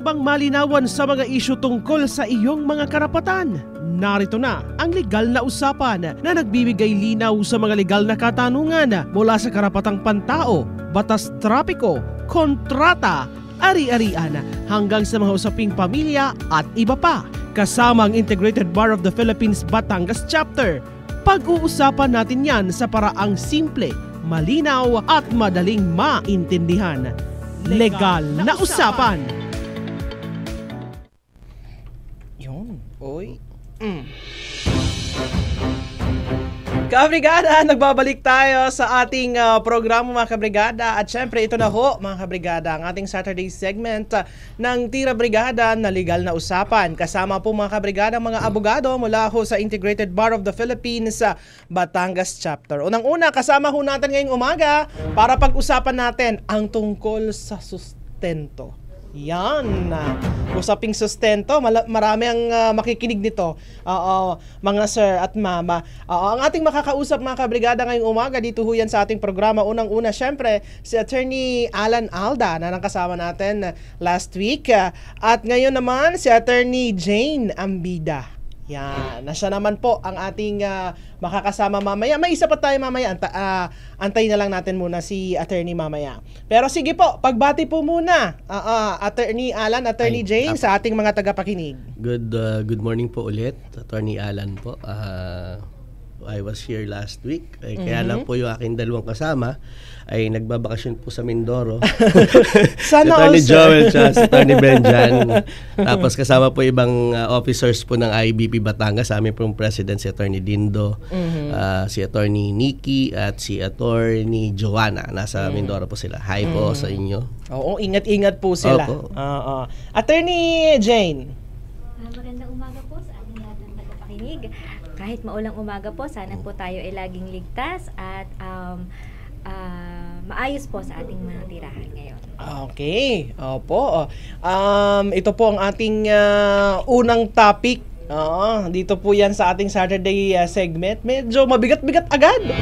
mo bang malinawan sa mga isyu tungkol sa iyong mga karapatan? Narito na ang legal na usapan na nagbibigay linaw sa mga legal na katanungan mula sa karapatang pantao, batas trapiko, kontrata, ari-arian hanggang sa mga usaping pamilya at iba pa. Kasama ang Integrated Bar of the Philippines Batangas Chapter. Pag-uusapan natin yan sa paraang simple, malinaw at madaling maintindihan. Legal na usapan. Yun. Oy. Kabrigada, nagbabalik tayo sa ating programa mga kabrigada. At syempre ito na ho mga kabrigada ang ating Saturday segment ng Tira Brigada na legal na usapan. Kasama po mga kabrigada mga abogado mula ho sa Integrated Bar of the Philippines Batangas Chapter. Unang-una kasama ho natin ngayong umaga para pag-usapan natin ang tungkol sa sustento. Yan, usaping sustento, marami ang makikinig nito, mga sir at mama. Ang ating makakausap mga kabrigada ngayong umaga, dito ho yan sa ating programa. Unang-una, syempre, si Attorney Alan Alda na nakasama natin last week. At ngayon naman, si Attorney Jane Ambida. Yan, na siya naman po ang ating makakasama mamaya. May isa pa tayo mamaya. Antay na lang natin muna si Attorney mamaya. Pero sige po, pagbati po muna Attorney Alan, Attorney Jane sa ating mga tagapakinig. Good morning po ulit, Attorney Alan po. I was here last week. Kaya lang po yung aking dalawang kasama ay nagbabakasyon po sa Mindoro. Sana Attorney Joel siya, si Attorney Benjan. Tapos kasama po ibang officers po ng IBP Batangas. Sa amin pong president si Attorney Dindo, si Attorney Nikki at si Attorney Joanna. Nasa Mindoro po sila. Hi po sa inyo. Oo, ingat-ingat po sila. Attorney Jane. Magandang umaga po sa ating lahat ng tagapakinig. Kahit maulang umaga po, sana po tayo ay laging ligtas at maayos po sa ating mga tirahan ngayon. Okay. Opo. Ito po ang ating unang topic. Dito po yan sa ating Saturday segment. Medyo mabigat-bigat agad.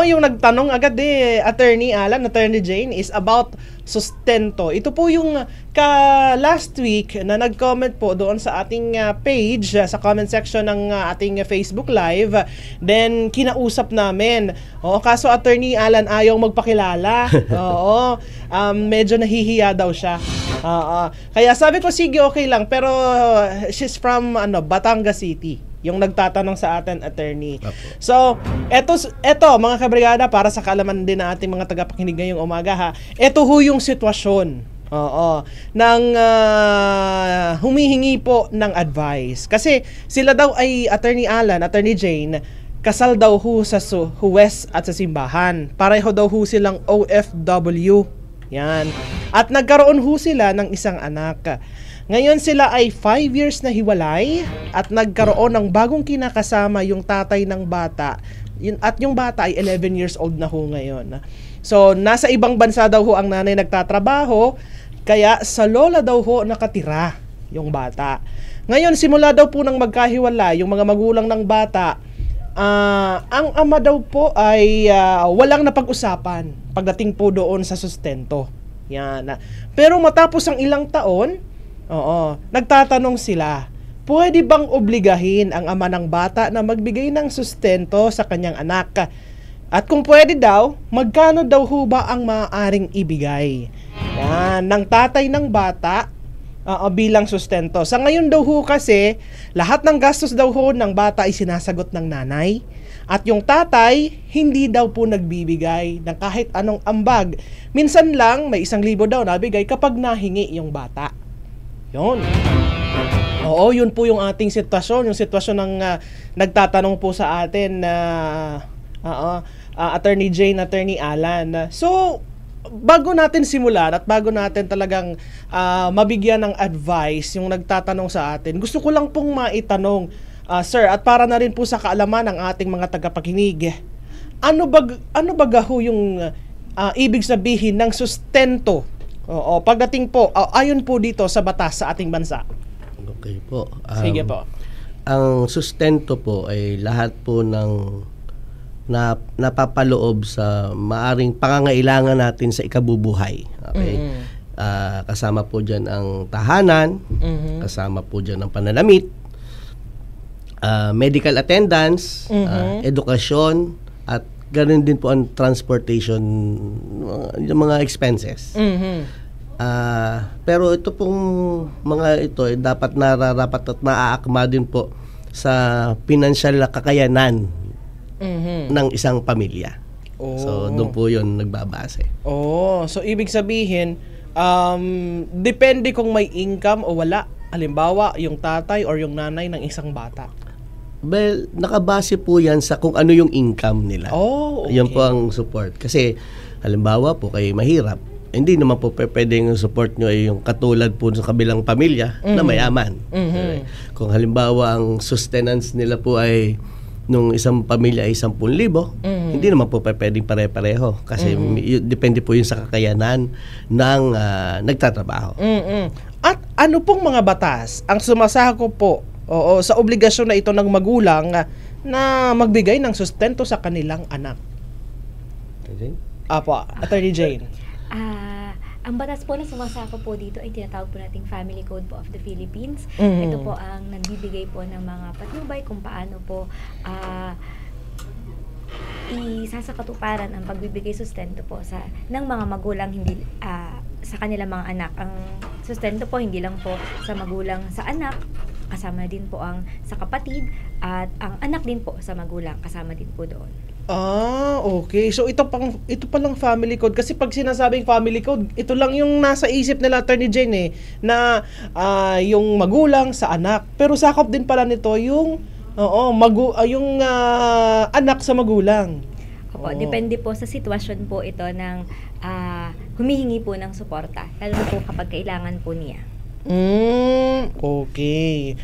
Yung nagtanong agad Attorney Alan, Attorney Jane, is about sustento. Ito po yung last week na nag-comment po doon sa ating page, sa comment section ng ating Facebook Live. Then, kinausap namin. Kaso Attorney Alan ayaw magpakilala. Medyo nahihiya daw siya. Kaya sabi ko, sige, okay lang. Pero she's from Batangas City. Yung nagtatanong sa atin, attorney. So, eto mga kabrigada, para sa kaalaman din na ating mga tagapakinig ngayong umaga ha. Eto ho yung sitwasyon. Ng humihingi po ng advice. Kasi sila daw ay Attorney Alan, Attorney Jane, kasal daw ho sa huwes at sa simbahan. Pareho daw ho silang OFW. Yan. At nagkaroon ho sila ng isang anak. Ngayon sila ay 5 years na hiwalay at nagkaroon ng bagong kinakasama yung tatay ng bata. At yung bata ay 11 years old na ho ngayon. So, nasa ibang bansa daw ho ang nanay nagtatrabaho, kaya sa lola daw ho nakatira yung bata. Ngayon, simula daw po nang magkahiwalay yung mga magulang ng bata, ang ama daw po ay walang napag-usapan pagdating po doon sa sustento. Yan. Pero matapos ang ilang taon, nagtatanong sila, pwede bang obligahin ang ama ng bata na magbigay ng sustento sa kanyang anak? At kung pwede daw, magkano daw ho ba ang maaaring ibigay ng tatay ng bata bilang sustento? Sa ngayon daw ho kasi, lahat ng gastos daw ho ng bata ay sinasagot ng nanay. At yung tatay, hindi daw po nagbibigay ng kahit anong ambag. Minsan lang, may 1,000 daw nabigay kapag nahingi yung bata. Yun. Yun po yung ating sitwasyon. Yung sitwasyon ng nagtatanong po sa atin na Attorney Jane, Attorney Alan. So, bago natin simulan at bago natin talagang mabigyan ng advice yung nagtatanong sa atin, gusto ko lang pong maitanong, sir, at para na rin po sa kaalaman ng ating mga tagapakinig, ano ba ho yung ibig sabihin ng sustento? Pagdating po, ayon po dito sa batas sa ating bansa. Okay po. Sige po. Ang sustento po ay lahat po ng napapaloob sa maaring pangangailangan natin sa ikabubuhay. Okay? Kasama po dyan ang tahanan, kasama po dyan ang pananamit, medical attendance, edukasyon, at ganoon din po ang transportation, yung mga expenses. Pero ito pong mga ito dapat nararapat at naaakma din po sa financial na kakayanan ng isang pamilya. So doon po yun nagbabase. So ibig sabihin, depende kung may income o wala. Halimbawa, yung tatay or yung nanay ng isang bata. Well, nakabase po yan sa kung ano yung income nila. Okay. Yan po ang support. Kasi, halimbawa po, kayo mahirap, hindi naman po pwedeng yung support nyo ay yung katulad po sa kabilang pamilya na mayaman. Okay. Kung halimbawa, ang sustenance nila po ay nung isang pamilya ay 10,000, hindi naman po pwedeng pare-pareho. Kasi depende po yun sa kakayanan ng nagtatrabaho. At ano pong mga batas ang sumasako po sa obligasyon na ito ng magulang na magbigay ng sustento sa kanilang anak? Apo, Attorney Jane. Ang batas po na sumasako po dito ay tinatawag po nating Family Code po of the Philippines. Ito po ang nagbibigay po ng mga patnubay kung paano po isasakatuparan ang pagbibigay sustento po ng mga magulang hindi sa kanilang mga anak. Ang sustento po hindi lang po sa magulang sa anak, kasama din po ang sa kapatid, at ang anak din po sa magulang, kasama din po doon. Okay. So ito palang family code, kasi pag sinasabing family code, ito lang yung nasa isip nila, Attorney Jane, na yung magulang sa anak. Pero sakop din pala nito yung yung anak sa magulang. Opo, depende po sa sitwasyon po ito ng humihingi po ng suporta, lalo po kapag kailangan po niya. Okay.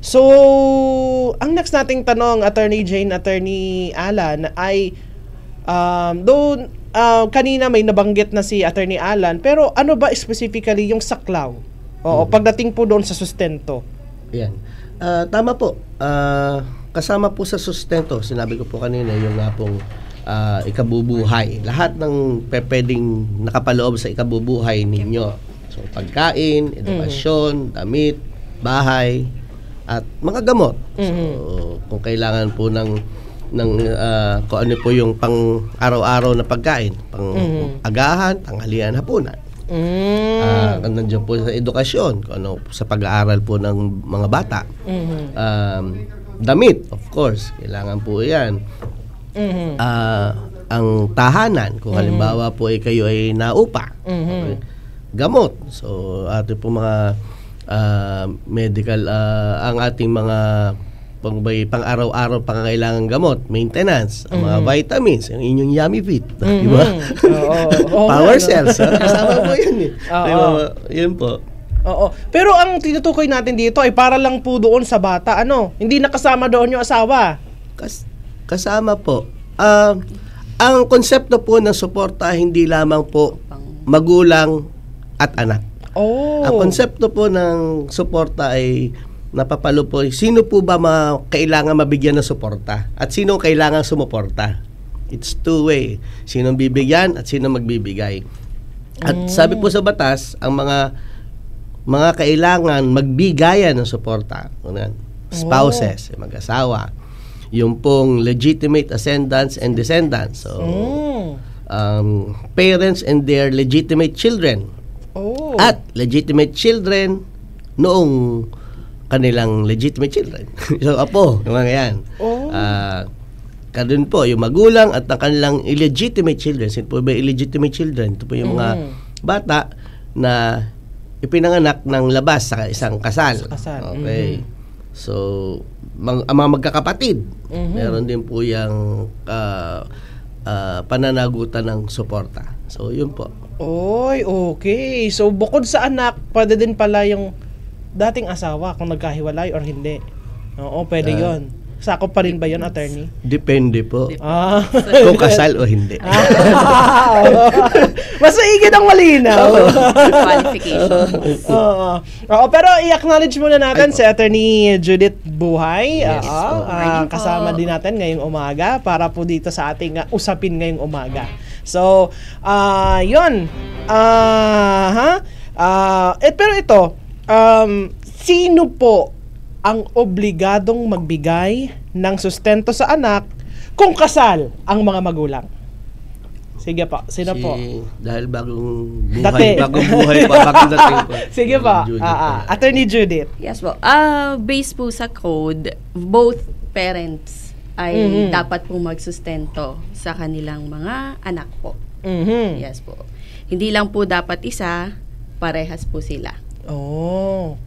So, ang next nating tanong, Attorney Jane, Attorney Alan, ay kanina may nabanggit na si Attorney Alan, pero ano ba specifically yung saklaw? Pagdating po doon sa sustento. Yan. Tama po. Kasama po sa sustento, sinabi ko po kanina, yung nga pong ikabubuhay. Lahat ng pwedeng nakapaloob sa ikabubuhay ninyo. So, pagkain, edukasyon, damit, bahay, at mga gamot. So, kung kailangan po ng kung ano po yung pang araw-araw na pagkain, pang agahan, tanghalian, hapunan. Nandiyan po sa edukasyon, kung ano sa pag-aaral po ng mga bata. Damit, of course, kailangan po yan. Ang tahanan, kung halimbawa po kayo ay naupa. Okay. Gamot. So, ating po mga medical, ang ating mga pang-araw-araw pangangailangan gamot, maintenance, ang mga vitamins, yung inyong Yummy Fit, di ba? Power cells, kasama po yun eh. Yun po. Pero ang tinutukoy natin dito ay para lang po doon sa bata, hindi nakasama doon yung asawa. Kasama po. Ang konsepto po ng suporta hindi lamang po magulang at anak. Ang konsepto po ng suporta ay napapalo po, sino po ba kailangan mabigyan ng suporta at sino kailangan sumuporta. It's two-way. Sinong bibigyan at sino magbibigay. At sabi po sa batas, ang mga kailangan magbigayan ng suporta. Spouses, mag-asawa. Yung pong legitimate ascendants and descendants. So, parents and their legitimate children. At legitimate children noong kanilang legitimate children. So, apo, yung mga yan. Kadun po, yung magulang at ang kanilang illegitimate children. Sino po ba illegitimate children? Ito po yung mga bata na ipinanganak ng labas sa isang kasal. Okay. So, ang mga magkakapatid, meron din po yung pananagutan ng suporta. So, yun po. Okay. So, bukod sa anak, pwede din pala yung dating asawa kung nagkahiwalay or hindi. Pwede yon. Sakop pa rin ba yun, attorney? Depende po. Kung kasal o hindi. Mas maigit ang malinaw. Qualification. Pero i-acknowledge muna natin si Attorney Judith Buhay. Yes. Kasama din natin ngayong umaga para po dito sa ating usapin ngayong umaga. So, yun. Pero ito, sino po ang obligadong magbigay ng sustento sa anak kung kasal ang mga magulang? Sige po, sino po? Dahil bagong Dati. buhay pa, bagong dating po. Sige po, Judith pa. Attorney Judith. Yes po. Based po sa code, both parents ay dapat po magsustento sa kanilang mga anak po. Mhm. Yes po. Hindi lang po dapat isa, parehas po sila. Oh.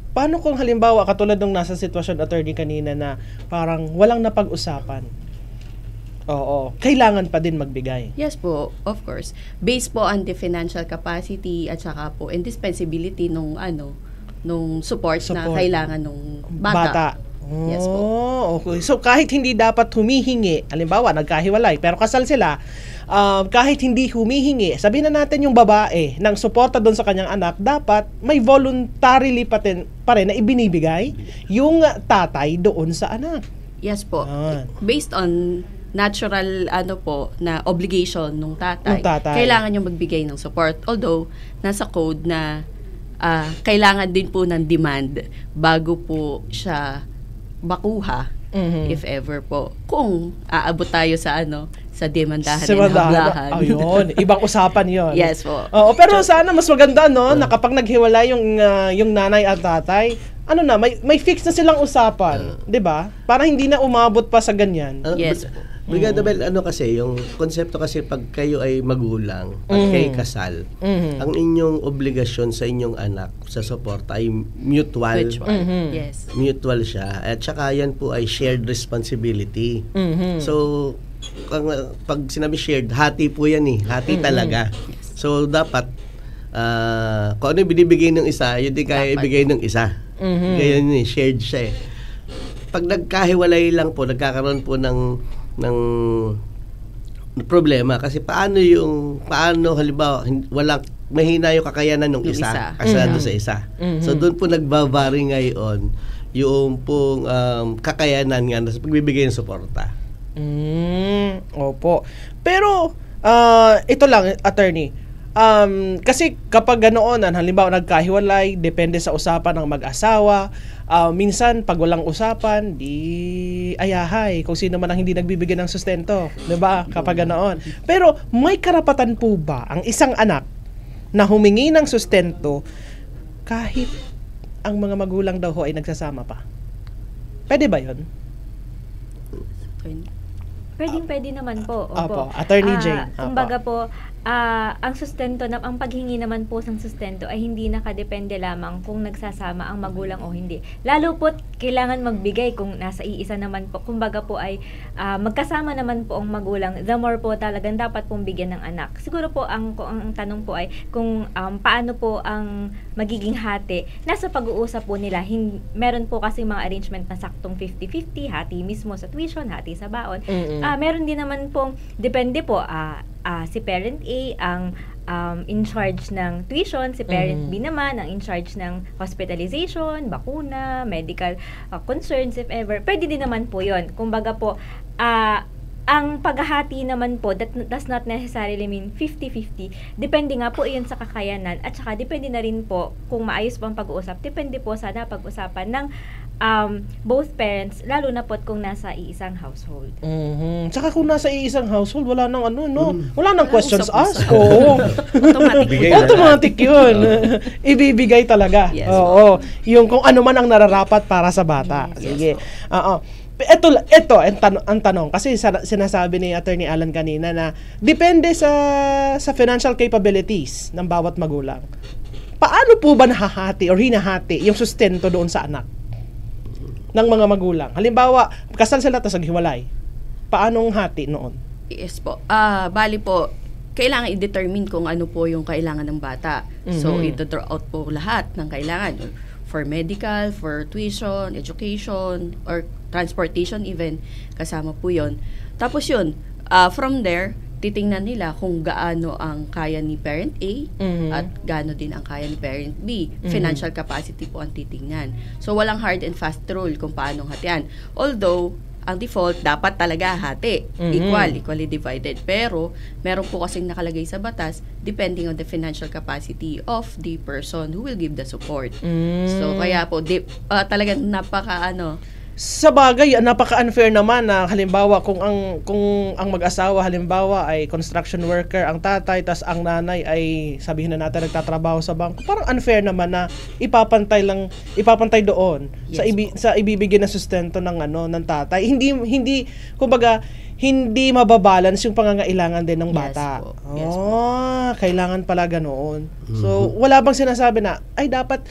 Paano kung halimbawa, katulad ng nasa sitwasyon attorney kanina na parang walang napag-usapan? Oo. Kailangan pa din magbigay. Yes po, of course. Based po on the financial capacity at saka po indispensability nung support na kailangan nung bata. Yes po. Okay. So kahit hindi dapat humihingi, halimbawa nagkahiwalay pero kasal sila, kahit hindi humihingi, sabihin na natin yung babae ng suporta doon sa kanyang anak, dapat may voluntarily pa rin na ibinibigay yung tatay doon sa anak. Yes po. Yan. Based on natural na obligation nung tatay, kailangan yung magbigay ng support. Although nasa code na kailangan din po ng demand bago po siya makuha, if ever po, kung aabot tayo sa demandahan ng hablahan. Ayun, ibang usapan 'yon. Yes po. Oo, pero sana mas maganda na kapag naghiwalay yung nanay at tatay, may fix na silang usapan, 'di ba? Para hindi na umabot pa sa ganyan. Yes po. Brigada Bel, kasi, yung konsepto kasi pag kayo ay magulang, pag kayo kasal, ang inyong obligasyon sa inyong anak sa suporta ay mutual. Yes. Mutual siya. At saka yan po ay shared responsibility. So, pag sinabi shared, hati po yan Hati talaga. So, dapat, kung ano yung binibigay ng isa, yun din kaya ibigay ng isa. Kaya yun shared siya Pag nagkahiwalay lang po, nagkakaroon po ng problema kasi paano halimbawa mahina yung kakayanan ng isa kasado sa isa. So doon po nagbabari ngayon yung pong kakayanan nga sa pagbibigay ng suporta. Opo. Pero ito lang, attorney. Kasi kapag ganoonan, halimbawa nagkahiwalay, depende sa usapan ng mag-asawa. Minsan pag walang usapan, di ayahay kung sino man ang hindi nagbibigay ng sustento, 'di ba? Kapag ganoon. Pero may karapatan po ba ang isang anak na humingi ng sustento kahit ang mga magulang daw ho ay nagsasama pa? Pwede ba 'yon? Pwede naman po. Opo, Attorney Jane. Kumbaga po, ang sustento ang paghingi naman po ng sustento ay hindi nakadepende lamang kung nagsasama ang magulang o hindi. Lalo po kailangan magbigay kung nasa iisa naman po. Kumbaga po ay magkasama naman po ang magulang, the more po talagang dapat pong bigyan ng anak. Siguro po ang tanong po ay kung paano po ang magiging hati. Nasa pag-uusap po nila. Meron po kasi mga arrangement na saktong 50-50, hati mismo sa tuition, hati sa baon. Meron din naman pong depende po si parent A ang in charge ng tuition, si parent B naman ang in charge ng hospitalization, bakuna, medical concerns if ever. Pwede din naman po 'yon. Kumbaga po ang paghahati naman po does not necessarily mean 50-50. Depende nga po iyon sa kakayanan at saka depende na rin po kung maayos po ang pag-uusap. Depende po sa napag-usapan ng both parents, lalo na po kung nasa iisang household. Tsaka kung nasa iisang household, wala nang wala nang questions asked. Oo. Automatic yun. Ibibigay talaga. Yes. Oo. Yung kung ano man ang nararapat para sa bata. Yes. Sige. Ito ang tanong kasi sinasabi ni Attorney Alan kanina na depende sa financial capabilities ng bawat magulang. Paano po ba nahahati or hinahati yung sustento doon sa anak ng mga magulang? Halimbawa, kasal sila tapos naghiwalay. Paanong hati noon? Yes po. Bali po, kailangan i-determine kung ano po yung kailangan ng bata. So, ito-draw out po lahat ng kailangan. For medical, for tuition, education, or transportation even, kasama po yun. Tapos yun, from there, titingnan nila kung gaano ang kaya ni parent A at gaano din ang kaya ni parent B. Financial capacity po ang titingnan. So, walang hard and fast rule kung paano hatian. Although, ang default, dapat talaga hati. Equally divided. Pero, meron po kasing nakalagay sa batas, depending on the financial capacity of the person who will give the support. So, kaya po, talagang Sa bagay, napaka-unfair naman na halimbawa kung ang mag-asawa halimbawa ay construction worker ang tatay tas ang nanay ay sabihin na natin nagtatrabaho sa bangko. Parang unfair naman na ipapantay doon sa ibibigay na sustento ng tatay. Hindi kumbaga hindi mababalance yung pangangailangan din ng bata. Yes po. Kailangan pala ganoon. So, wala bang sinasabi na, ay dapat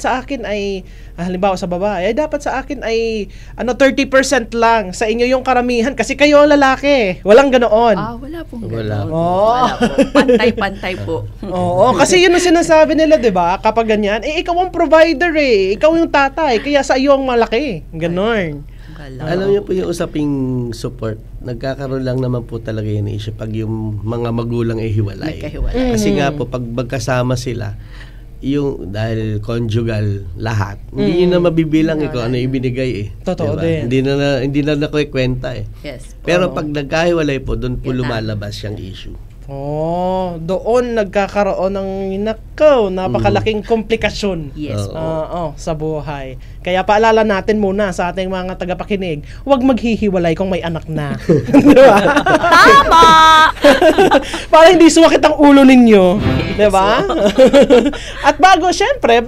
sa akin ay, halimbawa sa babae, ay dapat sa akin ay 30% lang. Sa inyo yung karamihan. Kasi kayo ang lalaki. Walang ganoon. Wala pong Wala. ganoon. Wala po. Pantay-pantay po. Oo, kasi yun ang sinasabi nila, 'di ba? Kapag ganyan, ikaw ang provider Ikaw yung tatay, kaya sa iyo ang malaki. Ganon. Alam niyo po yung usaping support, nagkakaroon lang naman po talaga yun issue pag yung mga magulang ay hiwalay. Nagkahiwalay. Kasi nga po, pag magkasama sila, yung dahil conjugal lahat, hindi yun na mabibilang kung ano ibinigay Totoo diba? din. Hindi na nakukwenta Yes. Pero pag nagkahiwalay po, doon po lumalabas yung issue. Doon nagkakaroon ng napakalaking komplikasyon. Yes. Sa buhay. Kaya paalala natin muna sa ating mga tagapakinig, huwag maghihiwalay kung may anak na. Di ba? Tama! Para hindi sumakit ang ulo ninyo. Di ba? At bago syempre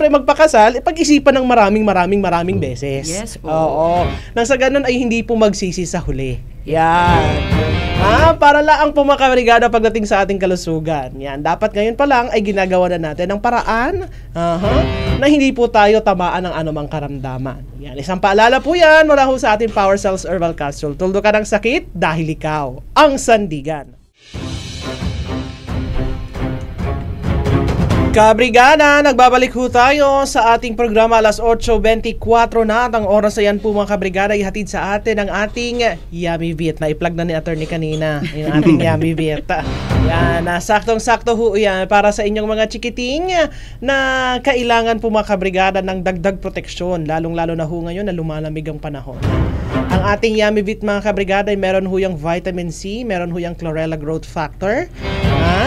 magpakasal, pag-isipan ng maraming beses. Yes po. Oo. Nang sa ganun ay hindi po magsisi sa huli. Yan. Para laang po mga kabrigada pagdating sa ating kalusugan. Yan. Dapat ngayon pa lang ay ginagawa na natin ng paraan na hindi po tayo tamaan ng anumang karamdaman. Yan. Isang paalala po yan mula ho sa ating Power Cells Herbal Capsule. Tuldo ka ng sakit dahil ikaw ang sandigan. Kabrigada, nagbabalik ho tayo sa ating programa alas 8:24 na at ang oras na yan po mga kabrigada ihatid sa atin ang ating Yummy Beat. Na-plug na ni attorney kanina yung ating Yummy Beat. Yan, saktong-sakto ho yan para sa inyong mga chikiting na kailangan po mga kabrigada ng dagdag proteksyon, lalong-lalo na ho ngayon na lumalamig ang panahon. Ang ating Yummy Beat mga kabrigada ay meron ho yung vitamin C, meron ho yung Chlorella Growth Factor,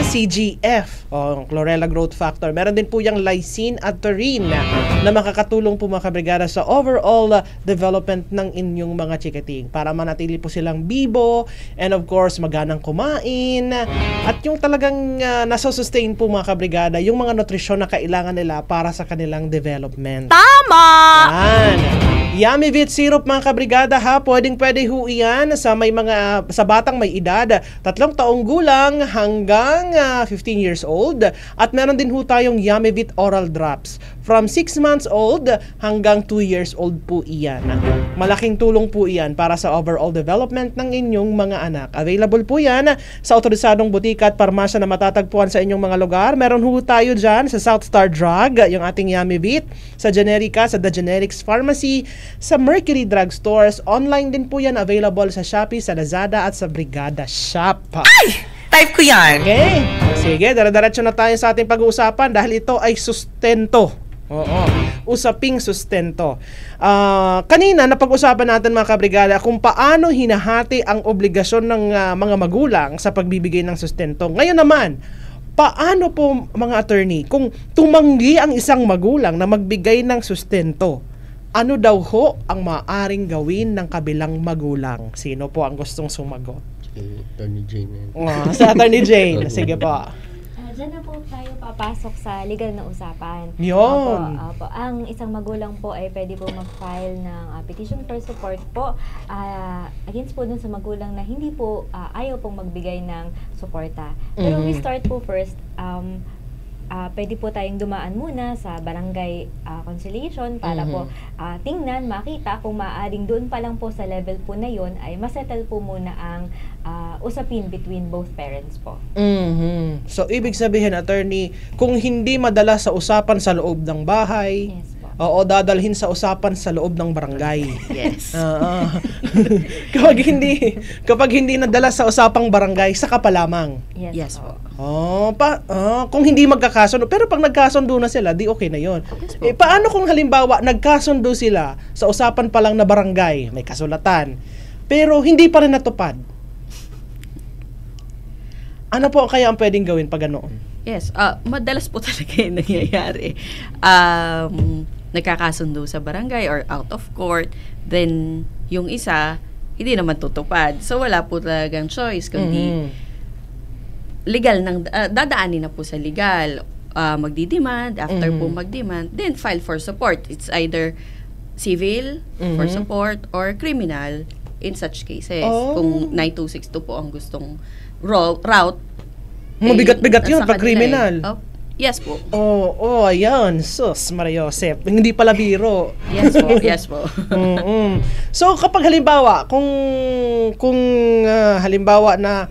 CGF, Chlorella Growth Factor. Meron din po yung lysine at taurine na makakatulong po mga kabrigada sa overall development ng inyong mga chikiting para manatili po silang bibo and of course maganang kumain at yung talagang nasusustain po mga kabrigada yung mga nutrisyon na kailangan nila para sa kanilang development. Tama! Yan. Yummy Beat Syrup mga kabrigada pwede ho iyan sa batang may edad 3 taong gulang hanggang 15 years old at meron din ho tayong Yummy Beat Oral Drops from 6 months old hanggang 2 years old po iyan. Malaking tulong po iyan para sa overall development ng inyong mga anak. Available po yan sa otorisadong butika at parmasya na matatagpuan sa inyong mga lugar. Meron ho tayo dyan sa South Star Drug, yung ating Yummy Beat, sa Generica, sa The Generics Pharmacy, sa Mercury Drug Stores. Online din po yan available sa Shopee, sa Lazada at sa Brigada Shop. Ay! Type ko yan! Okay. Sige, dara-diretso na tayo sa ating pag-uusapan dahil ito ay sustento. Usaping sustento. Kanina napag-usapan natin mga kabrigada kung paano hinahati ang obligasyon ng mga magulang sa pagbibigay ng sustento. Ngayon naman, paano po mga attorney kung tumanggi ang isang magulang na magbigay ng sustento? Ano daw ho ang maaaring gawin ng kabilang magulang? Sino po ang gustong sumagot? Attorney Jane. Si Attorney Jane. Sige po. Diyan na po tayo papasok sa legal na usapan. Yun. Opo. Ang isang magulang po ay pwede po mag-file ng petition for support po against po dun sa magulang na hindi po ayaw pong magbigay ng suporta. Pero we start po first, pwede po tayong dumaan muna sa barangay conciliation para po tingnan, makita kung maaaring doon pa lang po sa level po na yon ay masettle po muna ang usapin between both parents po. So, ibig sabihin, attorney, kung hindi madala sa usapan sa loob ng bahay, Yes po. dadalhin sa usapan sa loob ng barangay. Yes. Kapag hindi nadala sa usapang barangay, saka pa lamang. Yes po. Kung hindi magkakasundo, pero pag nagkasundo na sila, di okay na yon. Yes po. Paano kung halimbawa nagkasundo sila sa usapan pa lang na barangay, may kasulatan, pero hindi pa rin natupad? Ano po kaya ang pwedeng gawin pag ganoon? Yes, madalas po talaga yung nangyayari. Nagkakasundo sa barangay or out of court, then yung isa, hindi naman tutupad. So wala po talagang choice, kundi legal dadaanin na po sa legal. Magdi-demand, after po mag-demand, then file for support. It's either civil for support or criminal in such cases. Kung 9262 po ang gustong route. Mabigat-bigat yun nasa pag kanila criminal. Yes po. Ayan. Sus, Maria Josep. Hindi pala biro. Yes po. So, kapag halimbawa, kung halimbawa na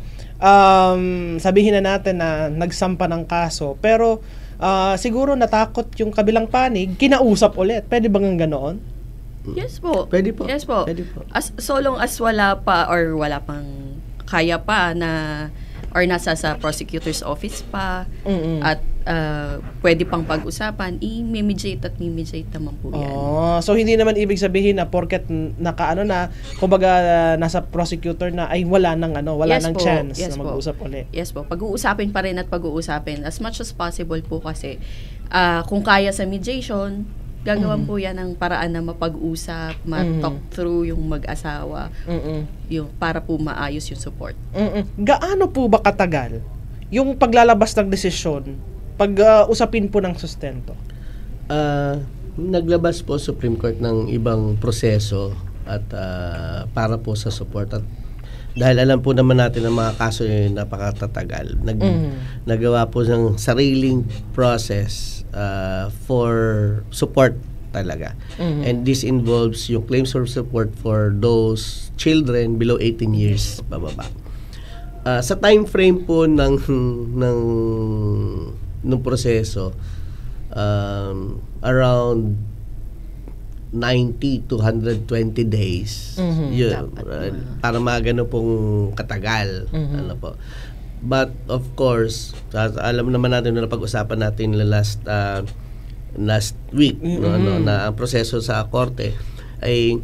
sabihin na natin na nagsampa ng kaso, pero siguro natakot yung kabilang panig, kinausap ulit. Pwede bang ganoon? Yes po. Pwede po. Yes po. Pwede po. So long as wala pang kaya pa na or nasa sa prosecutor's office pa at pwede pang pag-usapan, i-mediate naman po yan. So hindi naman ibig sabihin na porket kumbaga nasa prosecutor na ay wala nang chance na mag-usap ulit. Yes po. Pag-uusapin pa rin at pag-uusapin as much as possible po kasi kung kaya sa mediation, gagawan po yan ng paraan na mapag-usap, ma-talk through yung mag-asawa, yung, para po maayos yung support. Gaano po ba katagal yung paglalabas ng desisyon pag usapin po ng sustento? Naglabas po Supreme Court ng ibang proseso at para po sa support. At dahil alam po naman natin ang mga kaso yung napakatatagal, nagawa po ng sariling process for support talaga. And this involves yung claims for support for those children below 18 years bababa. Sa time frame po ng proseso, around 90 to 120 days yun, para magano pong katagal. Ano po. But of course, alam naman natin na pag-usapan natin last week na ang proseso sa korte ay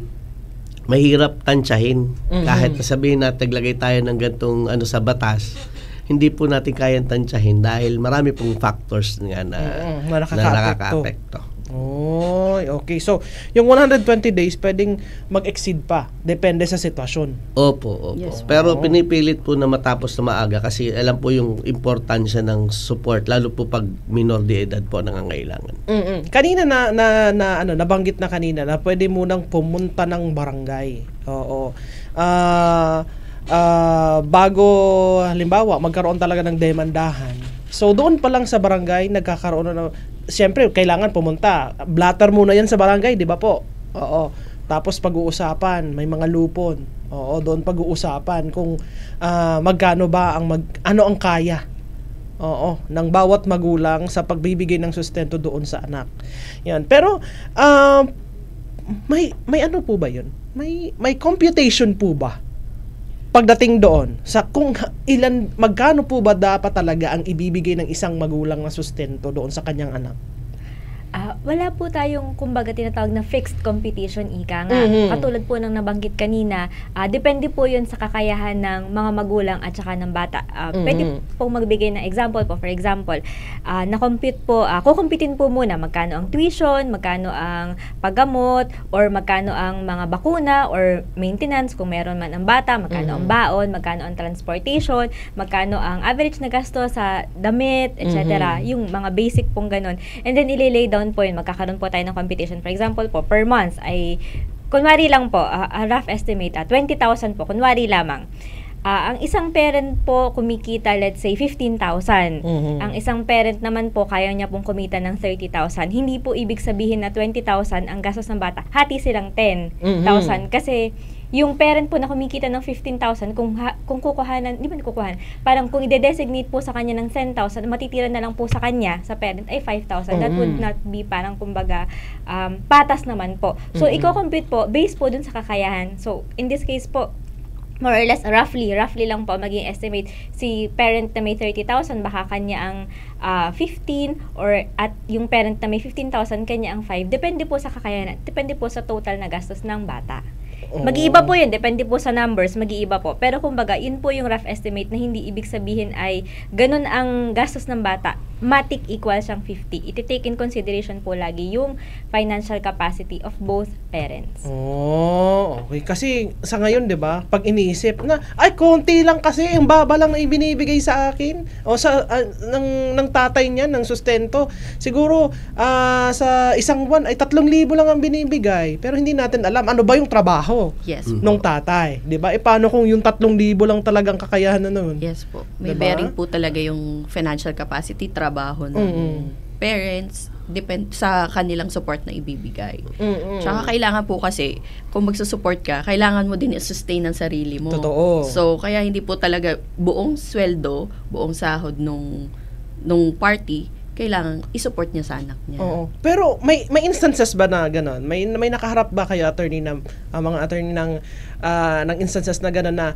mahirap tansyahin. Kahit sabihin natin naglagay tayo ng gantong sa batas, hindi po natin kayang tansyahin dahil marami pong factors nga na nakaka-apekto. Okay. So, yung 120 days pwedeng mag-exceed pa. Depende sa sitwasyon. Opo. Yes. Pero pinipilit po na matapos na maaga kasi alam po yung importansya ng support, lalo po pag minor de edad po nangangailangan. Kanina nabanggit na kanina na pwede munang pumunta ng barangay. Oo. Bago halimbawa magkaroon talaga ng demandahan. So doon pa lang sa barangay nagkakaroon na siyempre kailangan pumunta. Blatter muna 'yan sa barangay, 'di ba po? Oo. Tapos pag-uusapan, may mga lupon. Oo, doon pag-uusapan kung magkano ba ano ang kaya. Oo, ng bawat magulang sa pagbibigay ng sustento doon sa anak. 'Yan. Pero may ano po ba 'yun? May computation po ba pagdating doon sa kung magkano po ba dapat talaga ang ibibigay ng isang magulang na sustento doon sa kanyang anak? Wala po tayong kumbaga tinatawag na fixed competition, ika nga. Katulad po ng nabanggit kanina, depende po yun sa kakayahan ng mga magulang at saka ng bata. Pwede pong magbigay ng example po. For example, na-compute po, kukumpitin po muna magkano ang tuition, magkano ang paggamot, or magkano ang mga bakuna or maintenance kung meron man ang bata, magkano ang baon, magkano ang transportation, magkano ang average na gasto sa damit, etc. Yung mga basic pong ganun. And then ililay down po yun, magkakaroon po tayo ng competition. For example po, per month ay, kunwari lang po, a rough estimate, 20,000 po, kunwari lamang. Ang isang parent po kumikita, let's say, 15,000. Ang isang parent naman po, kaya niya pong kumita ng 30,000. Hindi po ibig sabihin na 20,000 ang gastos ng bata. Hati silang 10,000. Kasi, yung parent po na kumikita ng 15,000, kung kukuhanan, di ba kukuhanan? Parang kung i-designate po sa kanya ng 10,000, matitira na lang po sa kanya, sa parent, ay 5,000. That would not be parang kumbaga, patas naman po. So, i-compute po, based po dun sa kakayahan. So, in this case po, more or less, roughly lang po maging estimate. Si parent na may 30,000, baka kanya ang 15, or at yung parent na may 15,000, kanya ang 5. Depende po sa kakayanan, depende po sa total na gastos ng bata. Mag-iiba po yun, depende po sa numbers, mag-iiba po. Pero kumbaga, yun po yung rough estimate na hindi ibig sabihin ay ganun ang gastos ng bata. Matic equal siyang 50. Iti-take in consideration po lagi yung financial capacity of both parents. Okay. Kasi sa ngayon, 'di ba? Pag iniisip na, ay konti lang kasi, ang baba lang na ibinibigay sa akin o sa ng tatay niya ng sustento. Siguro sa isang buwan ay 3,000 lang ang binibigay. Pero hindi natin alam ano ba yung trabaho Yes nung tatay, 'di ba? Paano kung yung 3,000 lang talagang kakayahan na noon? Yes po. May Diba? bearing po talaga yung financial capacity, trabaho ng parents, depend sa kanilang support na ibibigay. Tsaka kailangan po kasi, kung magsusupport ka, kailangan mo din i-sustain ang sarili mo. Totoo. So, kaya hindi po talaga buong sweldo, buong sahod nung party, kailangan i-support niya sa anak niya. Oo. Pero may instances ba na gano'n? May nakaharap ba kayo, attorney, na mga attorney ng instances na gano'n na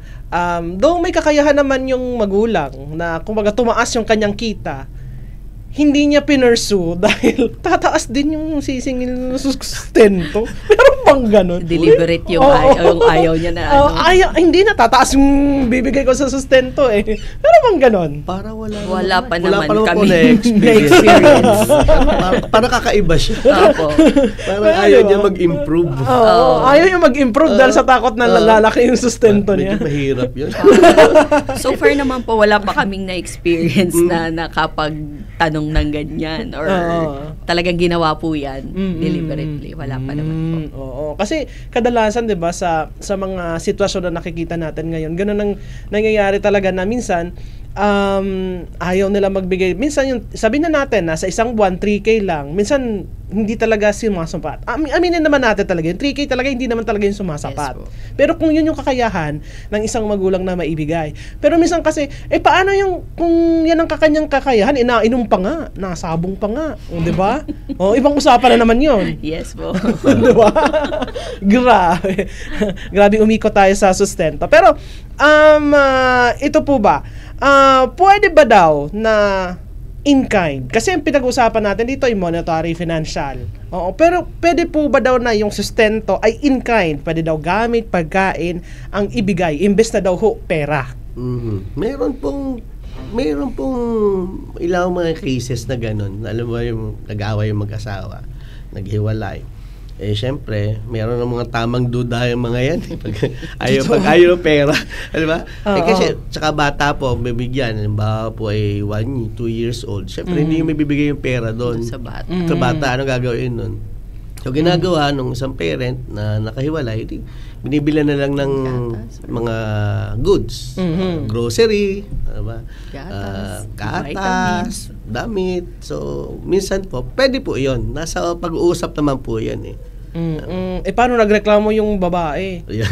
though may kakayahan naman yung magulang na kumbaga tumaas yung kanyang kita, hindi niya pinursue dahil tataas din yung sisingil ng sustento. Meron bang ganun? Deliberate yung ayaw niya na Hindi na, tataas yung bibigay ko sa sustento eh. Meron bang ganun? Para Wala pa naman wala kami na-experience. para kakaiba siya. Opo. Parang ayaw niya mag-improve. Ayaw niya mag-improve dahil sa takot na lalaki yung sustento niya. Medyo mahirap yun. So far naman po, wala pa kaming na-experience na nakapagtanong ng ganyan or talagang ginawa po yan deliberately. Wala pa naman po. Oo. Kasi kadalasan 'di ba sa mga sitwasyon na nakikita natin ngayon, ganun ang nangyayari talaga na minsan ayaw nila magbigay. Minsan yung sabihin na natin na sa isang buwan 3K lang. Minsan hindi talaga sumasapat. Aminin naman natin talaga, yung 3K talaga hindi naman talaga yung sumasapat. Yes, pero kung yun yung kakayahan ng isang magulang na maibigay. Pero minsan kasi, paano yung, kung yan ang kakanyang kakayahan, inainom pa nga, nasabong pa nga. Di ba? Ibang usapan na naman yun. Yes po. Di ba? Grabe. Grabe umikot tayo sa sustento. Pero, ito po ba? Pwede ba daw na in-kind? Kasi yung pinag-usapan natin dito ay monetary, financial. Oo, pero pwede po ba daw na yung sustento ay in-kind? Pwede daw gamit, pagkain, ang ibigay, imbes na daw pera. Meron pong ilang mga cases na ganun. Alam mo, yung nag-away yung mag-asawa, naghiwalay. Syempre, meron ng mga tamang duda yung mga yan. Pag ayaw ng pera. Di ba? Kasi, tsaka bata po, bibigyan. Halimbawa po ay 2 years old. Syempre, hindi yung mabibigay yung pera doon. Sa bata. Sa bata, ano gagawin nun? So, ginagawa nung isang parent na nakahiwalay, binibila na lang ng mga goods. Grocery, diba? Gatas, damit. So, minsan po, pwede po yun. Nasa pag-uusap naman po yan eh. Paano nagreklamo yung babae? Yeah.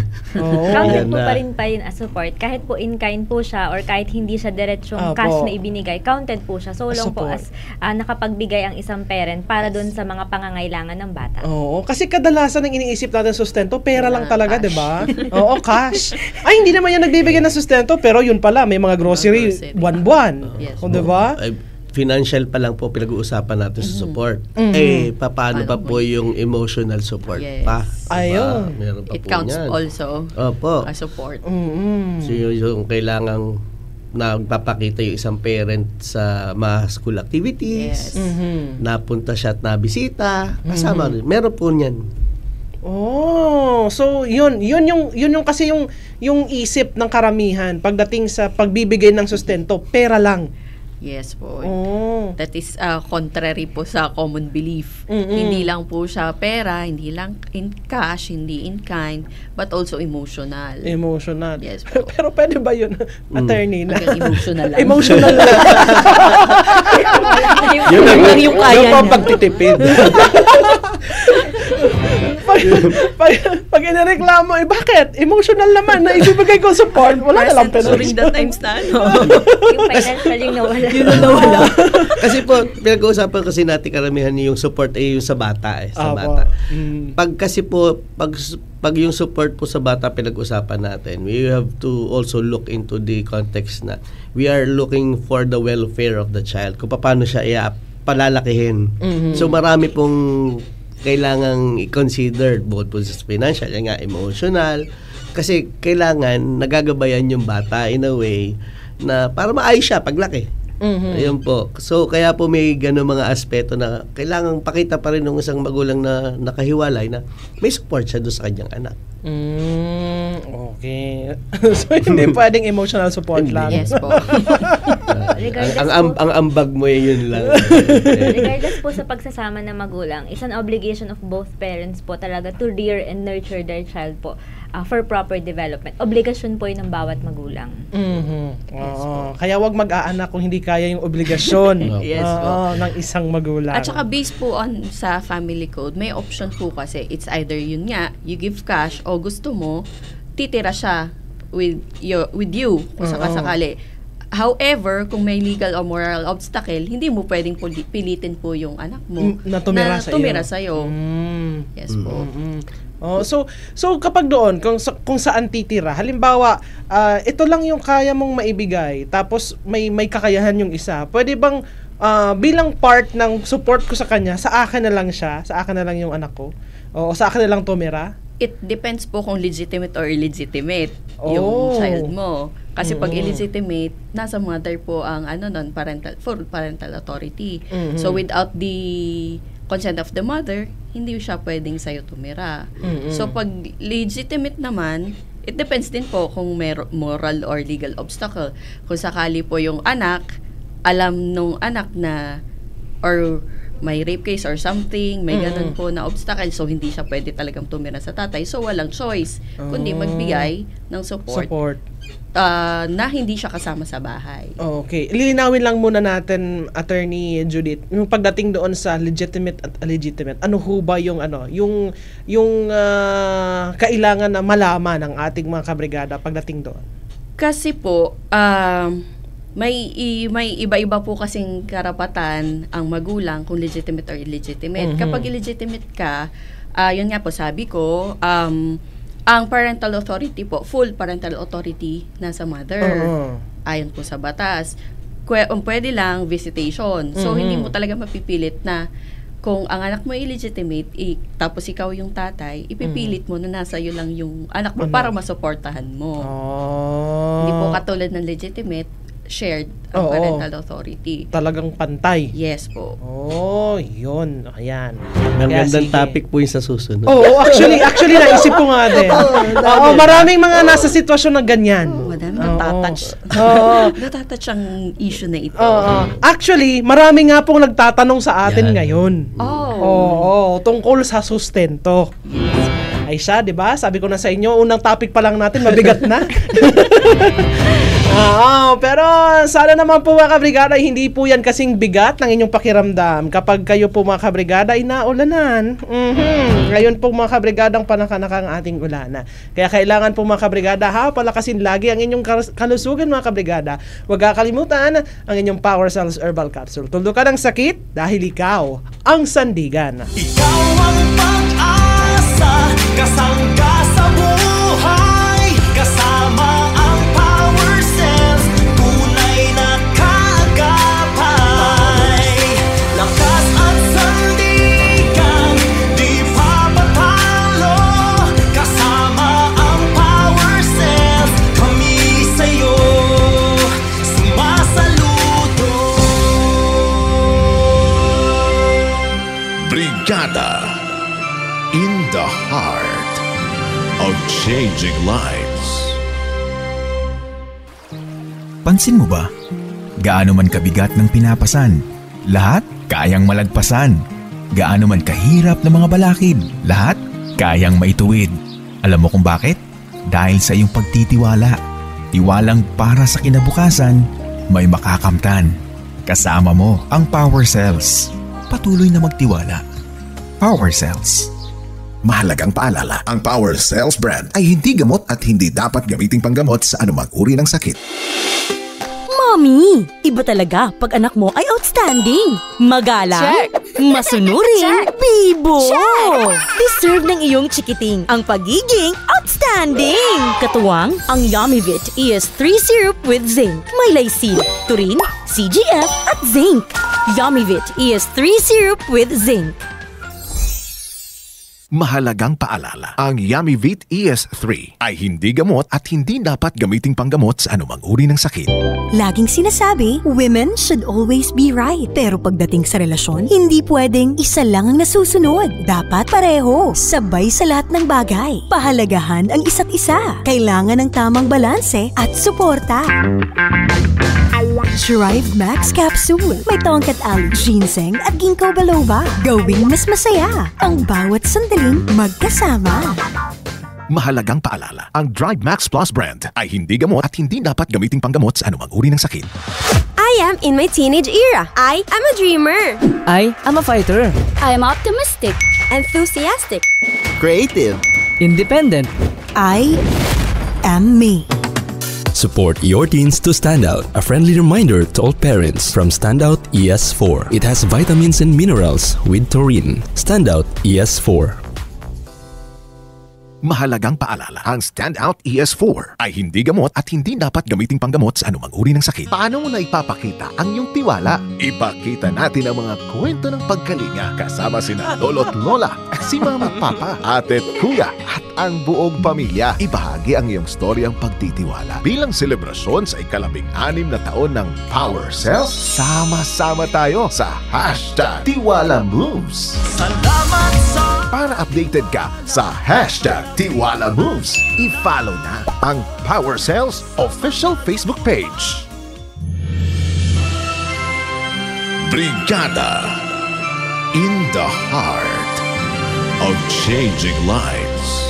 Counted po pa rin as support. Kahit po in-kind po siya or kahit hindi siya diretsyong cash na ibinigay, counted po siya. So long po as nakapagbigay ang isang parent para dun sa mga pangangailangan ng bata. Oo, kasi kadalasan ang iniisip natin sustento, pera lang talaga, 'di ba? Oo, cash. Ay, hindi naman yan nagbibigay ng sustento, pero yun pala, may mga grocery buwan-buwan. Yes. 'Di ba? Financial pa lang po pinag-uusapan natin sa support. Paano pa po yung emotional support pa? Ayun. Meron pa It po counts yan. also Opo. as support. So yung kailangang nagpapakita yung isang parent sa mga school activities, napunta siya at nabisita, kasama rin. Meron po niyan. So yun yung kasi yung isip ng karamihan pagdating sa pagbibigay ng sustento, pera lang. Yes po. That is contrary po sa common belief. Hindi lang po siya pera, hindi lang in cash, hindi in kind, but also emotional. Emotional. Yes po. Pero pwede ba yun, attorney? Na? Emotional lang. Emotional lang. Yun lang yung kaya yung niya. pagtitipid. pag inireklamo, bakit? Emotional naman na ibibigay ko support. Wala na lang During the times na Yung financial yung nawala. Kasi po, pinag-uusapan kasi natin karamihan yung support ay yung sa bata sa bata. Pag kasi po, pag yung support po sa bata pinag-usapan natin, we have to also look into the context na we are looking for the welfare of the child, kung paano siya palalakihin. So marami pong kailangang i-consider, both po sa financial, emotional, kasi kailangan nagagabayan yung bata in a way na para maayos siya paglaki. Ayun po. So, kaya po may gano'ng mga aspeto na kailangang pakita pa rin ng isang magulang na nakahiwalay na may support siya doon sa kanyang anak. Okay. So, hindi pwedeng emotional support lang. Yes po. Ang ambag mo yun lang. Regardless po sa pagsasama ng magulang, is an obligation of both parents po talaga to rear and nurture their child po for proper development. Obligasyon po yun ng bawat magulang. Yes, kaya wag mag-aanak kung hindi kaya yung obligasyon Yes po. ng isang magulang. At saka based po on sa family code, may option po kasi it's either yun nga, you give cash o gusto mo, titira siya with you kung sakasakali. However, kung may legal or moral obstacle, hindi mo pwedeng pilitin po yung anak mo na tumira sa'yo. Yes po. So kapag doon kung saan titira, halimbawa ito lang yung kaya mong maibigay, tapos may kakayahan yung isa, pwede bang bilang part ng support ko sa kanya, sa akin na lang siya, sa akin na lang yung anak ko, o sa akin na lang tumira? It depends po kung legitimate or illegitimate yung child mo. Kasi pag illegitimate, nasa mother po ang full parental authority. So without the consent of the mother, hindi siya pwedeng sa'yo tumira. So pag legitimate naman, it depends din po kung may moral or legal obstacle. Kung sakali po yung anak, alam nung anak na or may rape case or something, may ganun po na obstacle, so hindi siya pwede talagang tumira sa tatay. So walang choice kundi magbigay ng support. Na hindi siya kasama sa bahay. Okay. Lilinawin lang muna natin, Attorney Judith, yung pagdating doon sa legitimate at illegitimate, ano ho ba yung kailangan na malaman ng ating mga kabrigada pagdating doon? Kasi po, may iba-iba po kasing karapatan ang magulang kung legitimate or illegitimate. Kapag illegitimate ka, yun nga po sabi ko, ang parental authority po, full parental authority nasa mother. Ayon po sa batas. Pwede lang visitation. So, hindi mo talaga mapipilit na kung ang anak mo illegitimate, tapos ikaw yung tatay, ipipilit mo na nasa iyo lang yung anak mo para masuportahan mo. Hindi po katulad ng legitimate, shared ang parental authority. Talagang pantay. Yes po. Yun. Ayan. Magandang topic po yung sa susunod. Actually naisip ko nga din. Maraming mga nasa sitwasyon na ganyan. Madami natatouch ang issue na ito. Actually, marami nga pong nagtatanong sa atin ngayon. Tungkol sa sustento. Ay siya, di ba? Sabi ko na sa inyo, unang topic pa lang natin, mabigat na. Pero sana naman po mga kabrigada, hindi po yan kasing bigat ng inyong pakiramdam kapag kayo po mga kabrigada ay naulanan. Ngayon po mga kabrigadang panakanaka ang ating ulana. Kaya kailangan po mga kabrigada, palakasin lagi ang inyong kalusugan mga kabrigada. Huwag kakalimutan ang inyong Power Cells Herbal Capsule. Tuldukan ang sakit dahil ikaw ang sandigan. Ikaw ang pag-asa, kasangga sa buhay, kasama ang Power Cells, tunay na kaagapay. Lakas at sandigan, di papatalo, kasama ang Power Cells, kami sa'yo sumasaludo. Brigada, in the heart of changing lives. Pansin mo ba? Gaano man kabigat ng pinapasan, lahat kayang malagpasan. Gaano man kahirap ng mga balakid, lahat kayang maituwid. Alam mo kung bakit? Dahil sa iyong pagtitiwala. Tiwalang para sa kinabukasan, may makakamtan. Kasama mo ang Power Cells. Patuloy na magtiwala. Power Cells. Mahalagang paalala, ang Power Cells brand ay hindi gamot at hindi dapat gamiting panggamot sa anumang uri ng sakit. Mommy! Iba talaga pag anak mo ay outstanding. Magalang. Check. Masunurin. Check. Bibo. Check. Deserve ng iyong chikiting ang pagiging outstanding. Katuwang ang Yummyvit ES3 Syrup with Zinc. May lysine, turin, CGF at zinc. Yummyvit ES3 Syrup with Zinc. Mahalagang paalala, ang Yummyvit ES3 ay hindi gamot at hindi dapat gamiting panggamot sa anumang uri ng sakit. Laging sinasabi, women should always be right. Pero pagdating sa relasyon, hindi pwedeng isa lang ang nasusunod. Dapat pareho, sabay sa lahat ng bagay. Pahalagahan ang isa't isa. Kailangan ng tamang balanse at suporta. Thrive Max Capsule. May tongkat ali, ginseng at ginkgo biloba. Gawing mas masaya ang bawat sandaling magkasama. Mahalagang paalala, ang Drive Max Plus brand ay hindi gamot at hindi dapat gamiting panggamot sa anumang uri ng sakit. I am in my teenage era. I am a dreamer. I am a fighter. I am optimistic. Enthusiastic. Creative. Independent. I am me. Support your teens to stand out. A friendly reminder to all parents from Standout ES4. It has vitamins and minerals with taurine. Standout ES4. Mahalagang paalala, ang Standout ES4 ay hindi gamot at hindi dapat gamiting panggamot sa anumang uri ng sakit. Paano mo na ipapakita ang iyong tiwala? Ipakita natin ang mga kwento ng pagkalinga kasama sina lolo't lola, si mama at papa, ate at kuya, at ang buong pamilya. Ibahagi ang iyong storyang pagtitiwala. Bilang selebrasyon sa ika-16 na taon ng Power Cells, sama-sama tayo sa #TiwalaMoves. Salamat sa Para updated ka sa #TiwalaMoves, i-follow na ang Power Cells official Facebook page. Brigada, in the heart of changing lives.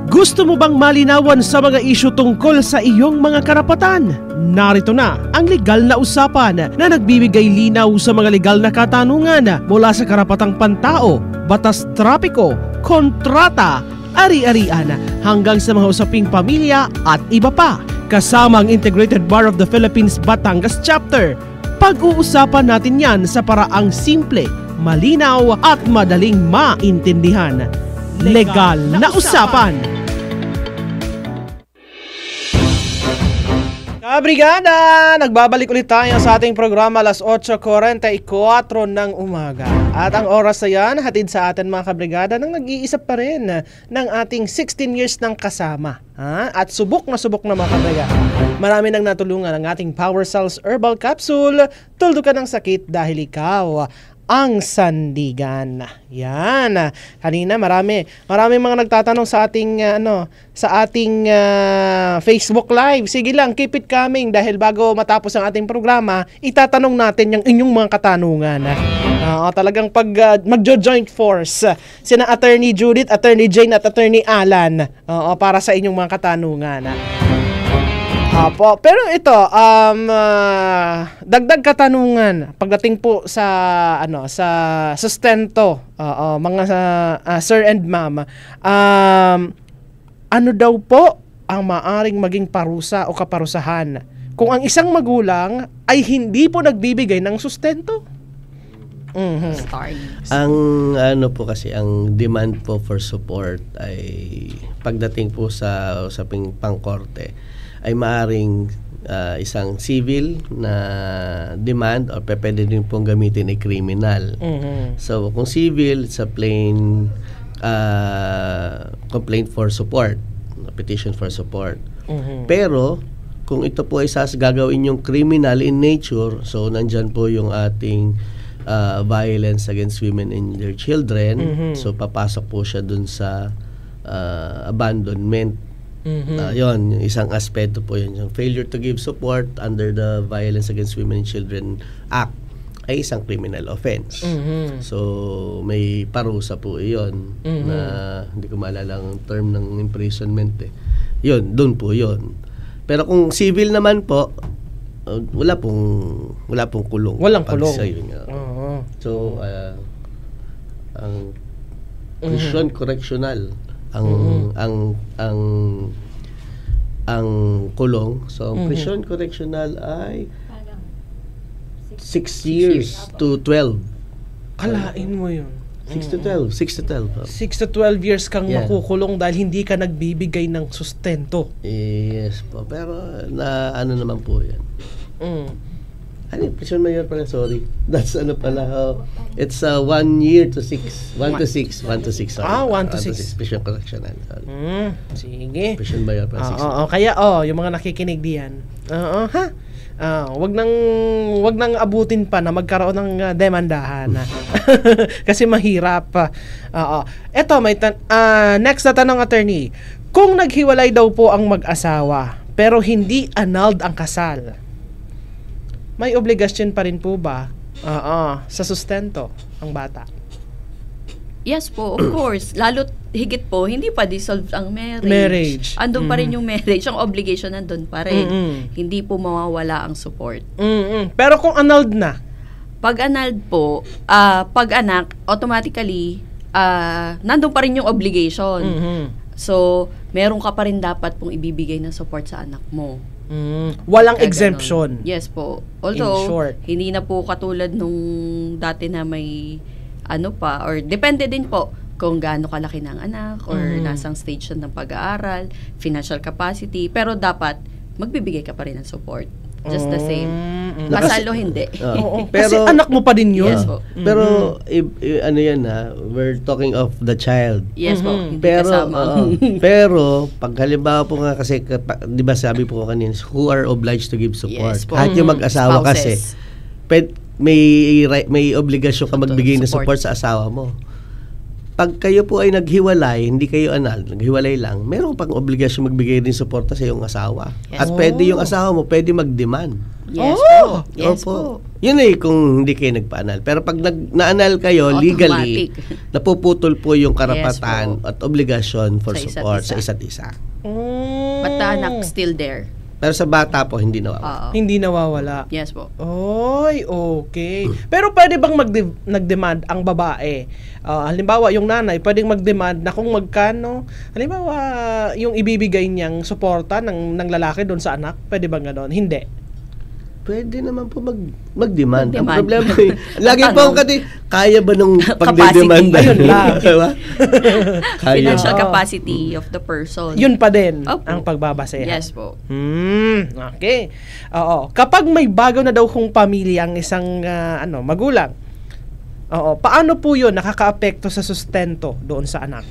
Gusto mo bang malinawan sa mga isyu tungkol sa iyong mga karapatan? Narito na ang legal na usapan na nagbibigay linaw sa mga legal na katanungan mula sa karapatang pantao, batas trapiko, kontrata, ari-arian hanggang sa mga usaping pamilya at iba pa. Kasama ang Integrated Bar of the Philippines Batangas Chapter. Pag-uusapan natin yan sa paraang simple, malinaw at madaling maintindihan. Legal na usapan. Kabrigada! Nagbabalik ulit tayo sa ating programa alas 8:44 ng umaga. At ang oras na yan, hatid sa atin mga kabrigada nang nag-iisa pa rin ng ating 16 years ng kasama. At subok na mga kabrigada. Marami nang natulungan ang ating Power Cells Herbal Capsule. Tuldukan ng sakit dahil ikaw ang sandigan. Yan. Kanina marami mga nagtatanong sa ating Facebook Live. Sige lang, keep it coming dahil bago matapos ang ating programa, itatanong natin yung inyong mga katanungan. Talagang pag magjo-joint force sina Attorney Judith, Attorney Jane at Attorney Alan para sa inyong mga katanungan. Pero ito, dagdag katanungan pagdating po sa sustento, mga sir and ma'am. Ano daw po ang maaring maging parusa o kaparusahan kung ang isang magulang ay hindi po nagbibigay ng sustento? Ang po kasi ang demand po for support ay pagdating po sa usaping pangkorte ay maaring isang civil na demand o pwede din pong gamitin ay criminal. So kung civil, it's a plain complaint for support, petition for support. Pero kung ito po ay gagawin yung criminal in nature, so nandyan po yung ating violence against women and their children. So papasok po siya dun sa abandonment. Yon, isang aspeto po yun. Yung failure to give support under the Violence Against Women and Children Act ay isang criminal offense. So may parusa po iyon na hindi ko maalala ang term ng imprisonment Yun, dun po yun. Pero kung civil naman po, wala pong kulong. Walang kulong. So ang prison correctional ang ang kulong. So, ang prison correctional ay 6 years to 12. Kalain mo yun. 6 to 12. 6 to 12. 6 to 12 years kang Yeah. makukulong dahil hindi ka nagbibigay ng sustento. Yes po. Pero ano naman po yan. Ano yung prison mayor pala? Sorry. That's ano pala. It's 1 year to 6. 1 to 6. 1 to 6. 1 to 6. Prison correctional. Sige. Prison mayor pala 6. Kaya yung mga nakikinig diyan. Ha? Wag nang abutin pa na magkaroon ng demandahan. Kasi mahirap. Eto next na tanong, attorney. Kung naghiwalay daw po ang mag-asawa pero hindi annulled ang kasal, may obligasyon pa rin po ba sa sustento ang bata? Yes po, of course. Lalo higit po, hindi pa dissolved ang marriage. Andun pa rin yung marriage. Ang obligation nandun pa rin. Hindi po mawawala ang support. Pero kung annulled na? Pag annulled po, pag anak, automatically, nandun pa rin yung obligation. So, meron ka pa rin dapat pong ibibigay ng support sa anak mo. Walang exemption. Yes po. Although, hindi na po katulad nung dati na may ano pa, or depende din po kung gaano kalaki ng anak or nasang stage ng pag-aaral, financial capacity, pero dapat magbibigay ka pa rin ng support. Just the same. Kasalo hindi. Kasi anak mo pa din yun. Yes po. Pero ano yan we're talking of the child. Yes po. Hindi Pero kasama. pero pag halimbawa po nga kasi 'di ba sabi po kanina, who are obliged to give support. Yes po. Kahit yung mag-asawa kasi may obligasyon ka magbigay ng support sa asawa mo. Pag kayo po ay naghiwalay, hindi kayo naghiwalay lang, meron pang obligasyon magbigay din suporta sa iyong asawa. Yes. At pwede yung asawa mo, pwede mag-demand. Yes po. Yes po. Yun kung hindi kayo nagpa-annul. Pero pag na-annul kayo, legally, napuputol po yung karapatan at obligasyon for support sa isa't isa. But the anak still there. Pero sa bata po, hindi nawawala. Hindi nawawala. Yes po. Oy, okay. Pero pwede bang nag-demand ang babae? Halimbawa, yung nanay, pwedeng mag-demand na kung magkano, halimbawa, yung ibibigay niyang suporta ng lalaki doon sa anak, pwede bang gano'n? Hindi. Pwede naman po mag-demand. Ang problema lagi po kaya ba nung pag-demand? Ayun lang. Financial capacity of the person. Yun pa din ang pagbabasehan. Yes po. Okay. Kapag may bago na daw kung pamilya ang isang magulang, paano po yun nakakaapekto sa sustento doon sa anak?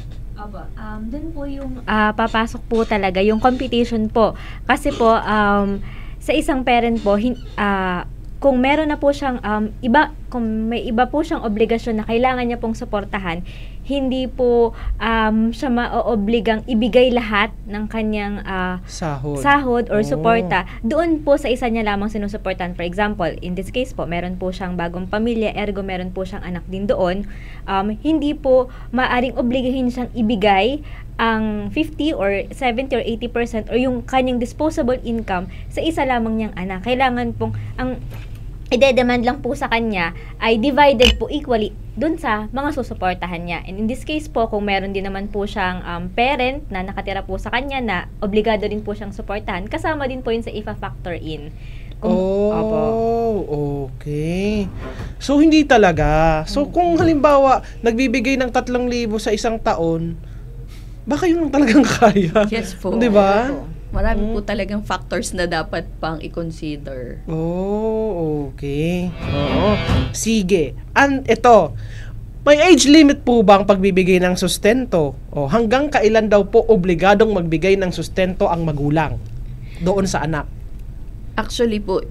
Doon po yung papasok po talaga yung competition po. Kasi po, sa isang parent po, kung meron na po siyang kung may iba po siyang obligasyon na kailangan niya pong suportahan, hindi po siya maoobligang ibigay lahat ng kanyang sahod or suporta doon po sa isa niya lamang sinusuportahan. For example, in this case po, meron po siyang bagong pamilya, ergo meron po siyang anak din doon. Hindi po maaring obligahin siyang ibigay ang 50 or 70 or 80% or yung kanyang disposable income sa isa lamang niyang anak. Kailangan pong ang ide-demand lang po sa kanya ay divided po equally dun sa mga susuportahan niya. And in this case po, kung meron din naman po siyang parent na nakatira po sa kanya na obligado din po siyang suportahan, kasama din po yun sa ifa-factor in. Okay. So, hindi talaga. So, kung halimbawa, nagbibigay ng 3,000 sa isang taon, baka yun talagang kaya. Yes po. Di ba? Marami po talagang factors na dapat pang i-consider. Okay. Sige. Ito, may age limit po ba ang pagbibigay ng sustento? Hanggang kailan daw po obligadong magbigay ng sustento ang magulang doon sa anak? Actually po,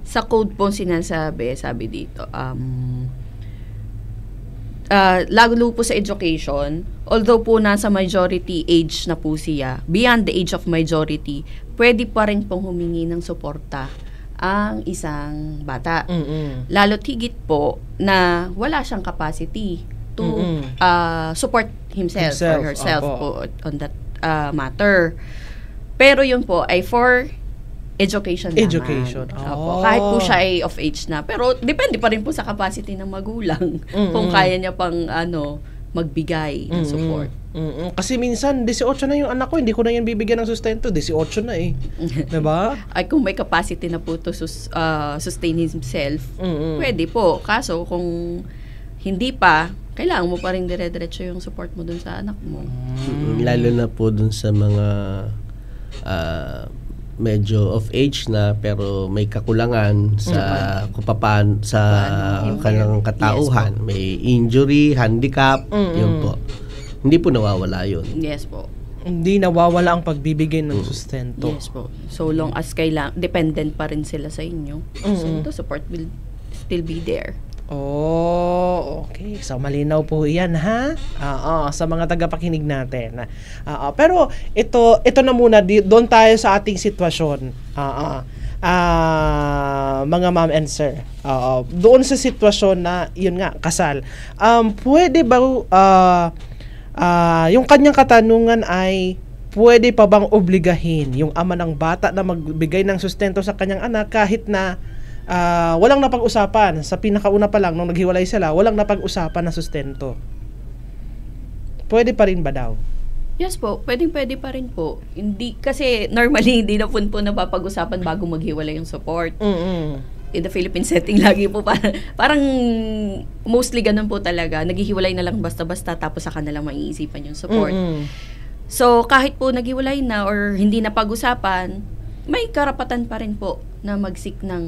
sa code po sinasabi, sabi dito, lalo po sa education, although po nasa majority age na po siya, beyond the age of majority, pwede pa rin pong humingi ng suporta ang isang bata. Lalo't higit po na wala siyang capacity to support himself or herself po on that matter. Pero yun po ay for education naman. Kahit po siya ay of age na. Pero depende pa rin po sa capacity ng magulang kung kaya niya pang magbigay ng support. Kasi minsan 18 na yung anak ko, hindi ko na yan bibigyan ng sustento, 18 na eh. 'Di ba? Ay kung may capacity na po to sustain himself, pwede po. Kaso kung hindi pa, kailangan mo pa rin dire-diretso yung support mo dun sa anak mo. Lalo na po dun sa mga medyo of age na pero may kakulangan sa kupapaan sa kanilang katauhan. Yes, may injury, handicap, yun po. Hindi po nawawala yun. Yes po. Hindi nawawala ang pagbibigay ng sustento. Yes po. So long as dependent pa rin sila sa inyo. So the support will still be there. Oh, okay. So, malinaw po yan, ha? Sa mga tagapakinig natin. Pero, ito na muna, doon tayo sa ating sitwasyon. Mga ma'am and sir. Doon sa sitwasyon na, yun nga, kasal. Pwede ba, yung kanyang katanungan ay, pwede pa bang obligahin yung ama ng bata na magbigay ng sustento sa kanyang anak kahit na walang napag-usapan sa pinakauna pa lang nung naghiwalay sila, walang napag-usapan na sustento? Pwede pa rin ba daw? Yes po, pwede pa rin po. Hindi kasi normally hindi na po napapag-usapan bago maghiwalay yung support. In the Philippine setting lagi po parang mostly ganun po talaga. Naghihiwalay na lang basta-basta tapos saka na lang maiisipan yung support. So kahit po naghiwalay na or hindi na pag-usapan, may karapatan pa rin po na mag-seek ng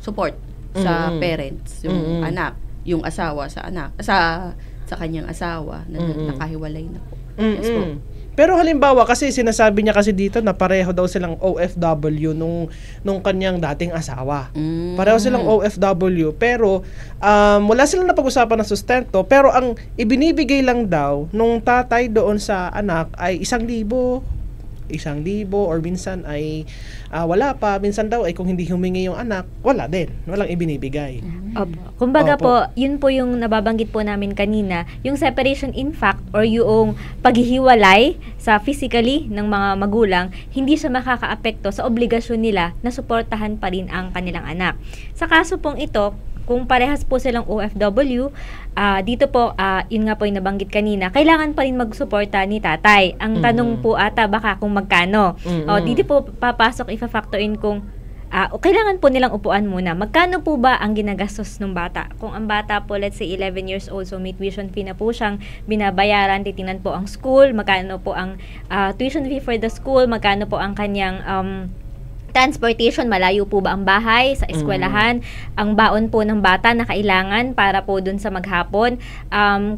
support sa parents, yung anak, yung asawa sa anak, sa kanyang asawa na nakahiwalay na po. Yes po. Pero halimbawa kasi sinasabi niya kasi dito na pareho daw silang OFW nung kanyang dating asawa. Pareho silang OFW pero wala silang napag-usapan ng sustento pero ang ibinibigay lang daw nung tatay doon sa anak ay 1,000 or minsan ay wala pa, minsan daw ay kung hindi humingi yung anak, wala din, walang ibinibigay. Kumbaga po, yun po yung nababanggit po namin kanina, yung separation in fact or yung paghihiwalay sa physically ng mga magulang, hindi siya makakaapekto sa obligasyon nila na suportahan pa rin ang kanilang anak. Sa kaso pong ito, kung parehas po silang OFW, dito po, yun nga po yung nabanggit kanina, kailangan pa rin magsuporta ni tatay. Ang tanong po ata baka kung magkano. Dito po papasok, ifa-factor in kung kailangan po nilang upuan muna. Magkano po ba ang ginagastos ng bata? Kung ang bata po, let's say 11 years old, so may tuition fee na po siyang binabayaran, titingnan po ang school, magkano po ang tuition fee for the school, magkano po ang kanyang transportation, malayo po ba ang bahay sa eskwelahan, ang baon po ng bata na kailangan para po dun sa maghapon,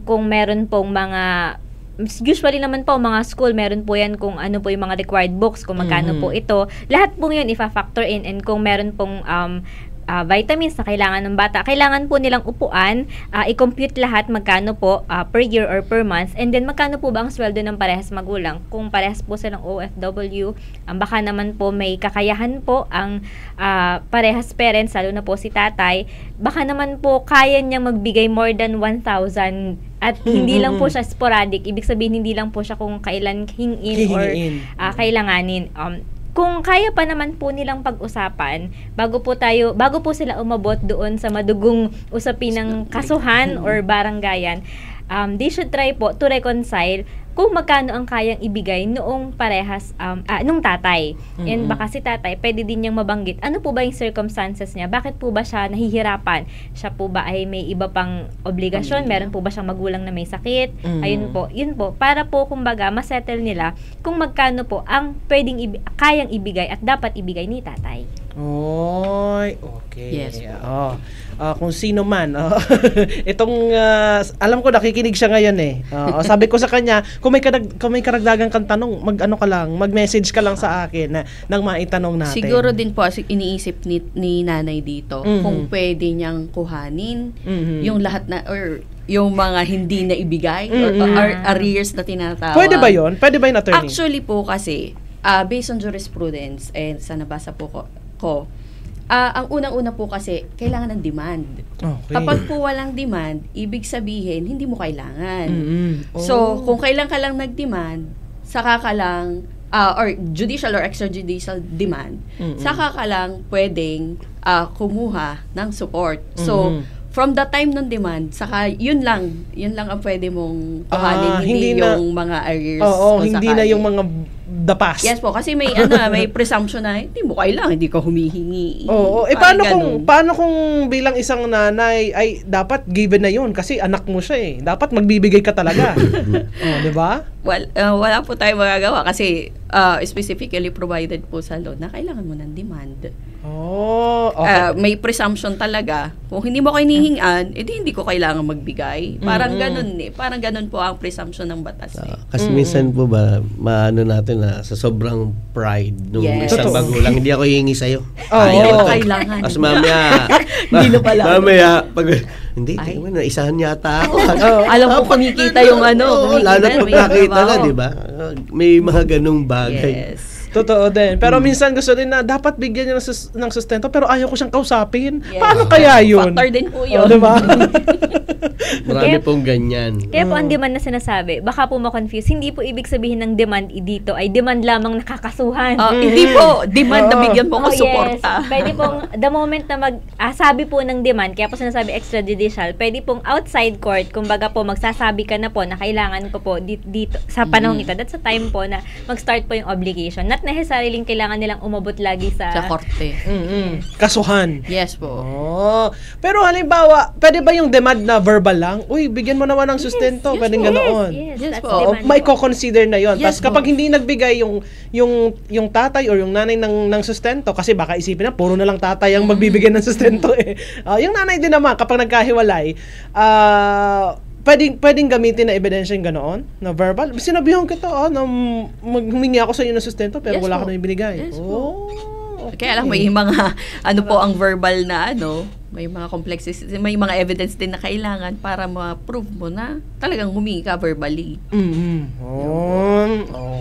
kung meron pong mga, usually naman po mga school, meron po yan kung ano po yung mga required books, kung magkano po ito, lahat po yun ifa-factor in, and kung meron pong vitamins na kailangan ng bata, kailangan po nilang upuan, i-compute lahat magkano po per year or per month, and then magkano po ba ang sweldo ng parehas magulang. Kung parehas po silang OFW, baka naman po may kakayahan po ang parehas parents, lalo na po si tatay, baka naman po kaya niyang magbigay more than 1,000 at hindi lang po siya sporadic, ibig sabihin hindi lang po siya kung kailan hingin or kailanganin. Kung kaya pa naman po nilang pag-usapan bago po sila umabot doon sa madugong usapin ng kasuhan or baranggayan, they should try po to reconcile kung magkano ang kayang ibigay noong parehas, nung tatay. And baka si tatay, pwede din niyang mabanggit, ano po ba yung circumstances niya? Bakit po ba siya nahihirapan? Siya po ba ay may iba pang obligasyon? Meron po ba siyang magulang na may sakit? Ayun po, yun po. Para po, kumbaga, masettle nila kung magkano po ang pwedeng kayang ibigay at dapat ibigay ni tatay. Oy, okay. Yes. Kung sino man, itong alam ko nakikinig siya ngayon eh. Sabi ko sa kanya, kung may karagdagan kang tanong, mag-message ka lang sa akin nang maitanong natin. Siguro din po iniisip ni nanay dito kung pwede niyang kuhanin yung lahat na or yung mga hindi na ibigay or arrears na tinatawag. Pwede ba 'yon? Pwede ba 'yung attorney? Actually po kasi based on jurisprudence and sa nabasa po ko, ang unang-una po kasi, kailangan ng demand. Okay. Kapag po walang demand, ibig sabihin, hindi mo kailangan. So, kung kailan ka lang nag-demand, saka ka lang, or judicial or extrajudicial demand, saka ka lang pwedeng kumuha ng support. So, from the time ng demand, saka yun lang ang pwede mong kuhanin, hindi yung mga arrears. Oo, hindi na yung mga dapas. Yes po, kasi may may presumption na hindi mo kailangan, hindi ka humihingi. Oo, paano kung bilang isang nanay ay dapat given na yun kasi anak mo siya eh. Dapat magbibigay ka talaga. Di ba? Well, wala po tayong magagawa kasi specifically provided po sa law na kailangan mo ng demand. Okay. May presumption talaga. Kung hindi mo ko hinihingan, edi hindi ko kailangan magbigay. Parang ganun eh. Parang ganun po ang presumption ng batas. Kasi minsan po ba, maano natin na sa sobrang pride nung isang magulang, hindi ako hihingi sa'yo. Hindi pa kailangan. Tapos mamaya, hindi na pala. Mamaya, hindi, tingnan na, isahan yata ako. Alam ko kumikita yung lalo pag nakita na, di ba? May mga ganung bagay. Yes. Totoo din. Pero minsan gusto din na dapat bigyan niya ng sustento pero ayaw ko siyang kausapin. Paano kaya yun? Factor din po yun. Diba? Marami pong ganyan. Kaya po ang demand na sinasabi, baka po ma-confuse, hindi po ibig sabihin ng demand dito ay demand lamang nakakasuhan. Hindi po. Demand na bigyan po ko suporta. Yes. Pwede pong, the moment na sabi po ng demand, kaya po sinasabi extrajudicial, pwede pong outside court, kumbaga po magsasabi ka na po na kailangan ko po dito sa panahon ito. That's the time po na mag-start po yung obligation. Not necessarily kailangan nilang umabot lagi sa korte. Kasuhan. Yes po. Pero halimbawa, pwede ba yung demand na verbal lang? Uy, bigyan mo naman ng sustento. Pwedeng ganoon. Yes, may ko-consider na yon. Tapos kapag hindi nagbigay yung tatay or yung nanay ng sustento, kasi baka isipin na, puro na lang tatay ang magbibigay ng sustento eh. Yung nanay din naman, kapag nagkahiwalay, pwedeng gamitin na ebidensya yung ganoon, na verbal. Sinabihan kita, na humingi ako sa iyo ng sustento, pero wala ka na ibinigay. Yes po. Kaya lang may mga, po ang verbal na may mga complexity, may mga evidence din na kailangan para ma-prove mo na talagang humingi ka verbally.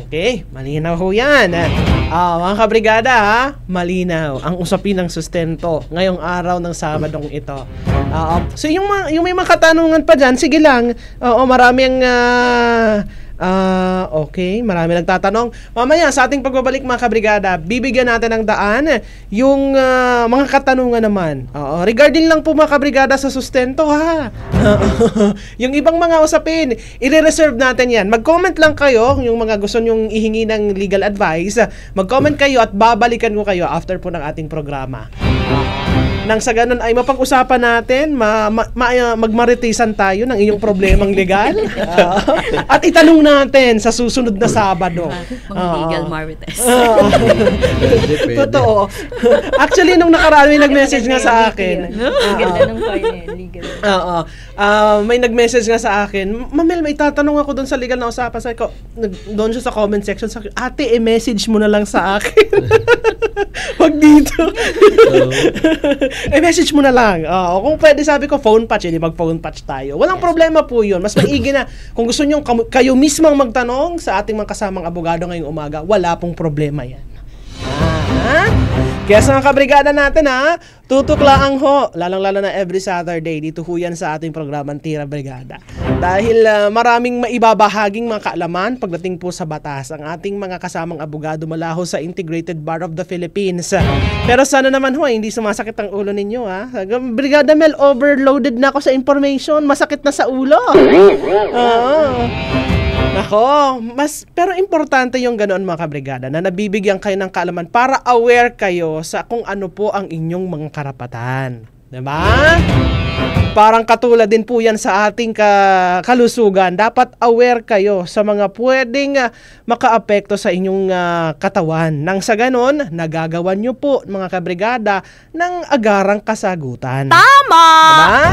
Okay, malinaw ho yan. Mga kabrigada, malinaw ang usapin ng sustento ngayong araw ng Sabadong ito. So yung may mga katanungan pa dyan, sige lang. Maraming okay, marami nagtatanong. Mamaya sa ating pagbabalik mga kabrigada, bibigyan natin ng daan yung mga katanungan naman. Regarding lang po mga kabrigada sa sustento ha. Yung ibang mga usapin, i-reserve natin yan. Mag-comment lang kayo yung mga gusto nyong ihingi ng legal advice. Mag-comment kayo at babalikan ko kayo after po ng ating programa. Nang sa ganun ay mapag-usapan natin, magmaritisan tayo ng inyong problemang legal. At itanong natin sa susunod na Sabado. Mga legal marites. Totoo. Actually, nung nakaraan may nag-message nga sa akin. May nag-message nga sa akin, Mamel, may tatanong ako doon sa legal na usapan. Sabi ko, doon siya sa comment section, sabi ko, ate, message mo na lang sa akin. Wag dito. Message mo na lang. Kung pwede, sabi ko, phone patch, hindi mag-phone patch tayo. Walang problema po yun. Mas maigi na, kung gusto nyo kayo mismong magtanong sa ating mga kasamang abogado ngayong umaga, wala pong problema yan. Kaya sa mga kabrigada natin tutuklaan ho, lalong-lalo na every Saturday, dito ho yan sa ating programang Tira Brigada. Dahil maraming maibabahaging mga kaalaman pagdating po sa batas ang ating mga kasamang abogado mula ho sa Integrated Bar of the Philippines. Pero sana naman ho, hindi sumasakit ang ulo ninyo Brigada Mel, overloaded na ako sa information, masakit na sa ulo. Nako, pero importante yung ganoon mga kabrigada na nabibigyan kayo ng kaalaman para aware kayo sa kung ano po ang inyong mga karapatan. Diba? Parang katulad din po yan sa ating kalusugan. Dapat aware kayo sa mga pwedeng makaapekto sa inyong katawan. Nang sa ganon, nagagawan nyo po mga kabrigada ng agarang kasagutan. Tama! Diba?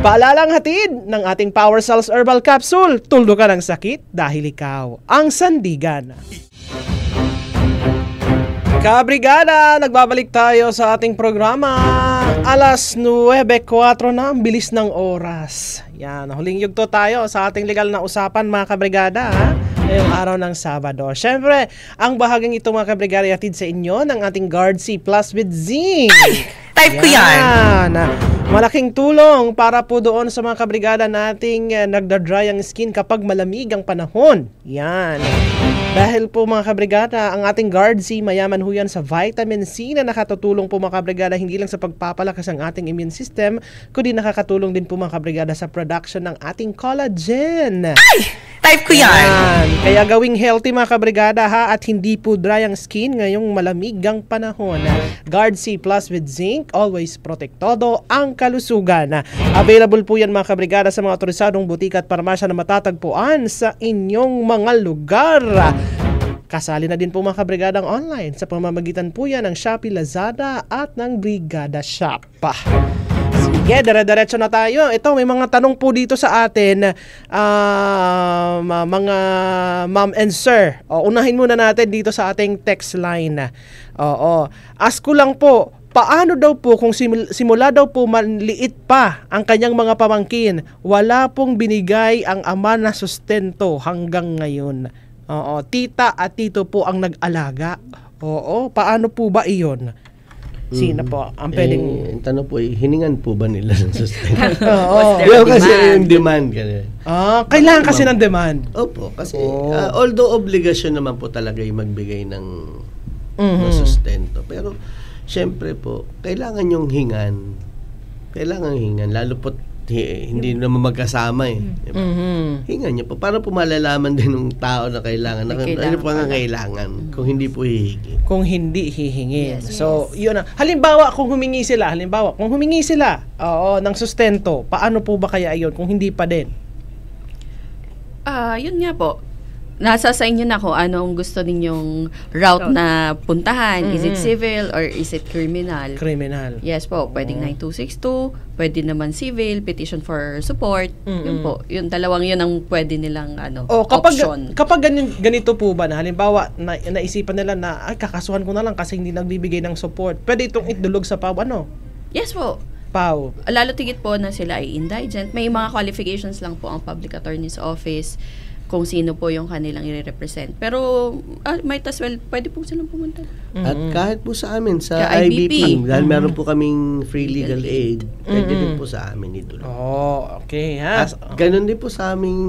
Paalalang hatid ng ating Power Cells Herbal Capsule. Tuldo ka ng sakit dahil ikaw ang sandigan. Kabrigada, nagbabalik tayo sa ating programa. Alas 9:04 na, ang bilis ng oras. Yan, huling yugto tayo sa ating legal na usapan mga kabrigada ngayong araw ng Sabado. Siyempre, ang bahaging ito mga kabrigada hatid sa inyo ng ating Guard C Plus with Zinc. Type ko yan. Malaking tulong para po doon sa mga kabrigada nating nagda-dry ang skin kapag malamig ang panahon. Yan. Dahil po mga kabrigada, ang ating Guard C, mayaman ho yan sa vitamin C na nakatutulong po mga kabrigada hindi lang sa pagpapalakas ng ating immune system, kundi nakakatulong din po mga kabrigada sa production ng ating collagen. Ay! Type ko yan! Kaya gawing healthy mga kabrigada ha, at hindi po dry ang skin ngayong malamig ang panahon. Guard C Plus with zinc, always protektado ang kalusugan. Available po yan mga kabrigada sa mga otorisadong butika at parmasya na matatagpuan sa inyong mga lugar. Kasali na din po mga kabrigadang online sa pamamagitan po yan ng Shopee, Lazada at ng Brigada Shop. Sige, dire-diretso na tayo. Ito, may mga tanong po dito sa atin, mga ma'am and sir. Unahin muna natin dito sa ating text line. Ask ko lang po, paano daw po kung simula daw po manliit pa ang kanyang mga pamangkin, wala pong binigay ang ama na sustento hanggang ngayon? Tita at tito po ang nag-alaga. Paano po ba iyon? Sino po ang pwedeng... tanong po, hiningan po ba nila ng sustento? Yung kasi yung demand. Kailangan kasi ng demand. Opo, kasi although obligasyon naman po talaga yung magbigay ng sustento. Pero, syempre po, kailangan yung hingan. Lalo po hindi naman magkasama diba? Hingan niya po. Para po malalaman din ng tao na kailangan. Ano po ang kailangan kung hindi po hihingi. Kung hindi hihingi. Yes, so, yun na. Halimbawa, kung humingi sila ng sustento, paano po ba kaya yun kung hindi pa din? Yun nga po. Nasa sa inyo na kung anong gusto ninyong route na puntahan. Is it civil or is it criminal? Criminal. Yes po, pwedeng 9262, pwede naman civil, petition for support. Yun po, yung dalawang yun ang pwede nilang option. Kapag ganito po ba na halimbawa naisipan nila na kakasuhan ko na lang kasi hindi nagbibigay ng support, pwede itong itdulog sa PAW, ano? Yes po. PAW. Lalo tigit po na sila ay indigent. May mga qualifications lang po ang Public Attorney's Office kung sino po yung kanilang i-represent. Pero, might as well, pwede po silang pumunta. At kahit po sa amin, sa IBP, dahil meron po kaming free legal aid, pwede din po sa amin ito. Okay. Ha? At ganun din po sa aming,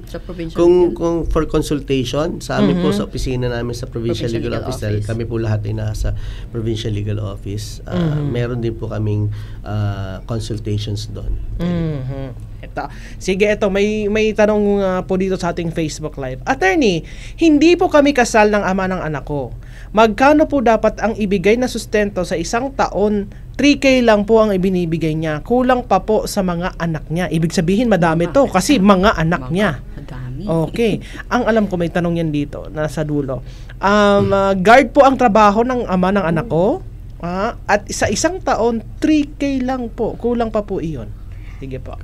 sa provincial kung for consultation, sa amin po sa opisina namin sa Provincial Legal Office, dahil kami po lahat ay nasa Provincial Legal Office, meron din po kaming consultations doon. Sige, may tanong po dito sa ating Facebook Live. Attorney, hindi po kami kasal ng ama ng anak ko. Magkano po dapat ang ibigay na sustento sa isang taon? 3K lang po ang ibinibigay niya. Kulang pa po sa mga anak niya. Ibig sabihin, madami to kasi mga anak niya. Okay. Ang alam ko, may tanong yan dito, nasa dulo. Guard po ang trabaho ng ama ng anak ko. At sa isang taon, 3K lang po. Kulang pa po iyon. Sige po.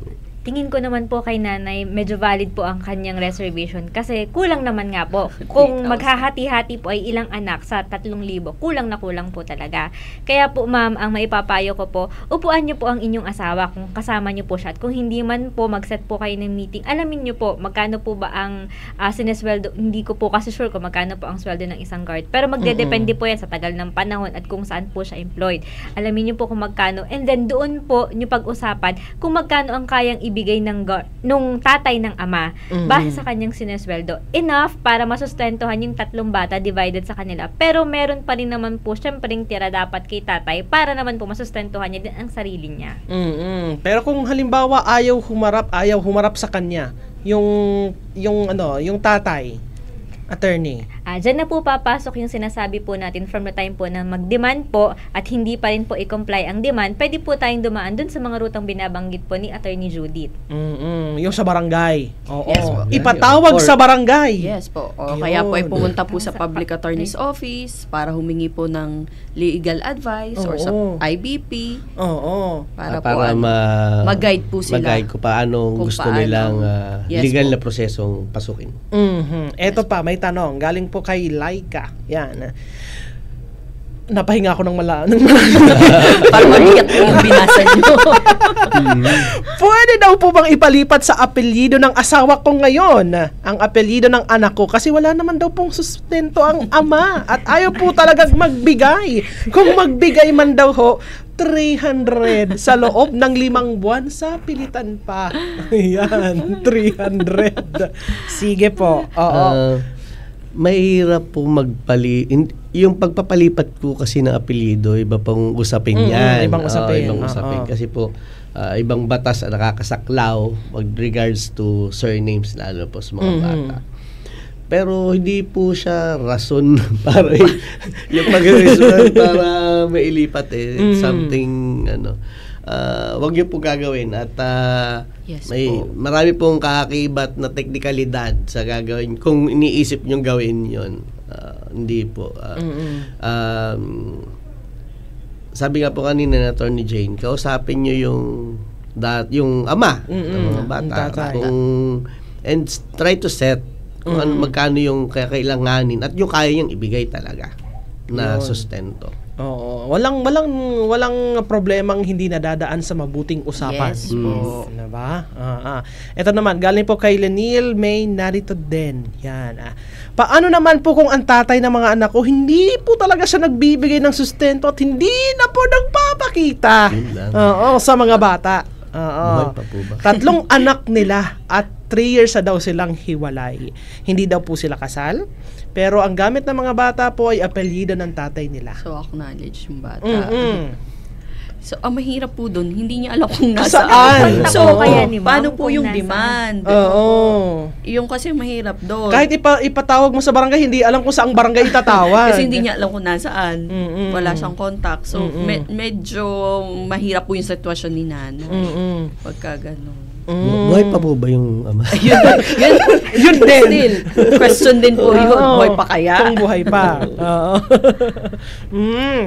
Tingin ko naman po kay nanay, medyo valid po ang kanyang reservation kasi kulang naman nga po. Kung maghahati-hati po ay ilang anak sa 3,000, kulang na kulang po talaga. Kaya po ma'am, ang maipapayo ko po, upuan niyo po ang inyong asawa kung kasama niyo po siya. At kung hindi man po, mag-set po kayo ng meeting. Alamin niyo po, magkano po ba ang sinesweldo. Hindi ko po kasi sure kung magkano po ang sweldo ng isang guard. Pero magdedepende po yan sa tagal ng panahon at kung saan po siya employed. Alamin niyo po kung magkano. And then doon po niyo pag-usapan kung magkano ang kayang ibigay nung tatay ng ama base sa kanyang sinesweldo. Enough para masustentuhan yung 3 bata divided sa kanila. Pero meron pa rin naman po syempreng tira dapat kay tatay para naman po masustentuhan niya din ang sarili niya. Pero kung halimbawa ayaw humarap sa kanya yung tatay, attorney. Diyan na po papasok yung sinasabi po natin from the time po na mag-demand po at hindi pa rin po i-comply ang demand, pwede po tayong dumaan dun sa mga rutang binabanggit po ni Attorney Judith. Yung sa barangay. Yes po. Ipatawag sa barangay. Yes po. Kaya po ay pumunta po sa Public Attorney's Office para humingi po ng legal advice or sa IBP. Para po mag-guide po sila. Mag-guide ko paano gusto nilang legal na prosesong pasukin. Eto pa, may tanong. Galing po kay Laika. Yan. napahinga ako ng Para mabigat yung binasa nyo. Pwede daw po bang ipalipat sa apelyido ng asawa ko ngayon ang apelyido ng anak ko kasi wala naman daw pong sustento ang ama at ayaw po talagang magbigay. Kung magbigay man daw ho, 300 sa loob ng 5 buwan sa pilitan pa. Ayan, 300. Sige po. Oo. Mahirap po yung pagpapalipat po kasi ng apelyido, iba pong usapin yan. Ibang usapin. Ibang usapin. Kasi po, ibang batas ang nakakasaklaw with regards to surnames, lalo po sa mga bata. Pero hindi po siya rason para yung pag-reason para mailipat something wag niyo po gagawin at Yes marami pong kakakibat na teknikalidad sa gagawin kung iniisip niyo gawin yon. Hindi po sabi nga po kanina na Attorney Jane, kausapin niyo yung ama ng mga bata and try to set kung magkano yung kailanganin at yung kaya niyang ibigay talaga na sustento. Oo, walang problemang hindi nadadaan sa mabuting usapan. Yes po. Diba? Ito naman, galing po kay Lenil May narito din. Yan. Paano naman po kung ang tatay ng mga anak ko, hindi po talaga siya nagbibigay ng sustento at hindi na po nagpapakita sa mga bata. Buhay pa po ba? 3 anak nila at 3 years na daw silang hiwalay. Hindi daw po sila kasal. Pero ang gamit ng mga bata po ay apelyido ng tatay nila. So, acknowledge yung bata. So, ang mahirap po dun, hindi niya alam kung nasaan. Saan? So, kaya ni ma'am paano po kung yung nasaan? demand? Yung kasi mahirap doon. Kahit ipatawag mo sa barangay, hindi alam kung saang barangay itatawag. Kasi hindi niya alam kung nasaan. Wala siyang contact. So, medyo mahirap po yung sitwasyon ni Nana. Pagka ganun. Buhay pa po ba yung ama? Yun din. Still, question din po yun. Buhay pa kaya? Kung buhay pa.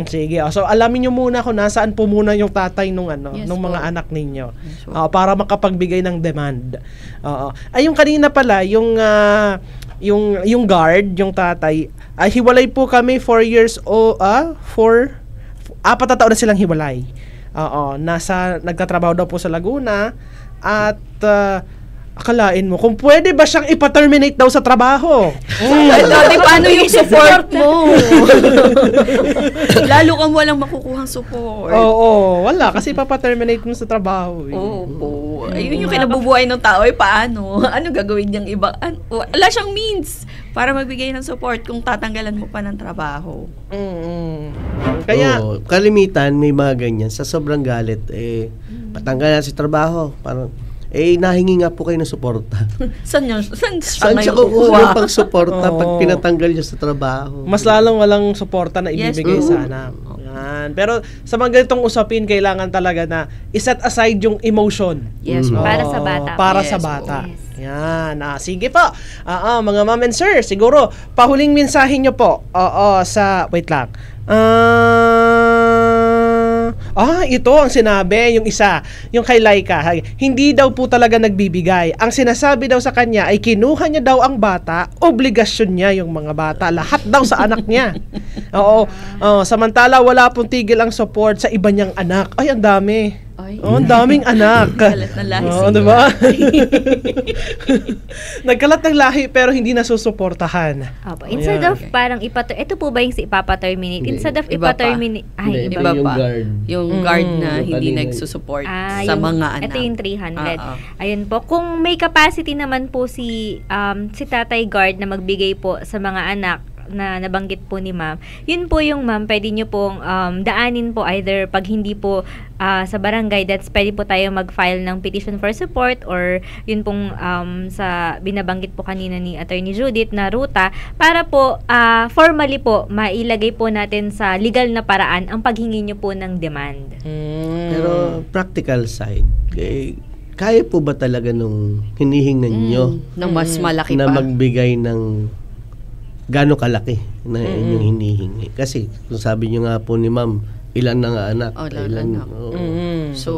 Sige. So, alamin nyo muna kung nasaan po muna yung tatay nung mga anak ninyo. Para makapagbigay ng demand. Ay, yung kanina pala, yung guard, yung tatay, ay hiwalay po kami 4 years o 4 na taon na silang hiwalay. Nagtatrabaho daw po sa Laguna at akalain mo kung pwede ba siyang ipa-terminate daw sa trabaho. Paano yung support mo? Lalo kang walang makukuhang support. Oo, wala kasi ipapa-terminate mo sa trabaho. Oo. Ayun yung kinabubuhay ng tao, paano? Ano gagawin niyang iba? Wala siyang means para magbigay ng support kung tatanggalan mo pa ng trabaho. Kaya kalimitan may mga ganyan sa sobrang galit patanggalan sa trabaho, parang nahingi nga po kayo ng suporta. Saan siya kukuha ng pagsuporta pag pinatanggal niya sa trabaho? Mas lalong walang suporta na ibibigay sa anak. Yan. Pero sa mga ganitong usapin, kailangan talaga na iset aside yung emotion. Yes, para sa bata. Para sa bata. Yes. Yan. Sige po. Mga ma'am and sir, siguro, pahuling mensahe nyo po. Wait lang. Ito ang sinabi, yung isa, yung kay Laika. Hindi daw po talaga nagbibigay. Ang sinasabi daw sa kanya ay kinuha niya daw ang bata, obligasyon niya yung mga bata, lahat daw sa anak niya. Samantala wala pong tigil ang support sa iba niyang anak. Ay, ang dami. Ang daming anak. Nagkalat ng lahi. Diba? Nagkalat ng lahi pero hindi nasusuportahan. Instead of parang ito po ba yung ipapaterminate? Instead of ipaterminate, iba pa. Yung guard na hindi nagsusupport sa mga anak. Ito yung 300. Ayun po. Kung may capacity naman po si tatay guard na magbigay po sa mga anak na nabanggit po ni ma'am, yun po yung ma'am, pwede nyo pong daanin po either pag hindi po sa barangay, pwede po tayo mag-file ng petition for support or yun pong sa binabanggit po kanina ni Attorney Judith na ruta para po formally po mailagay po natin sa legal na paraan ang paghingi nyo po ng demand. Pero practical side, kaya po ba talaga nung hinihingan nyo ng mas malaki na pa magbigay ng gaano kalaki na inyong hinihingi? Kasi kung sabi nyo nga po ni ma'am, ilan na nga anak? So,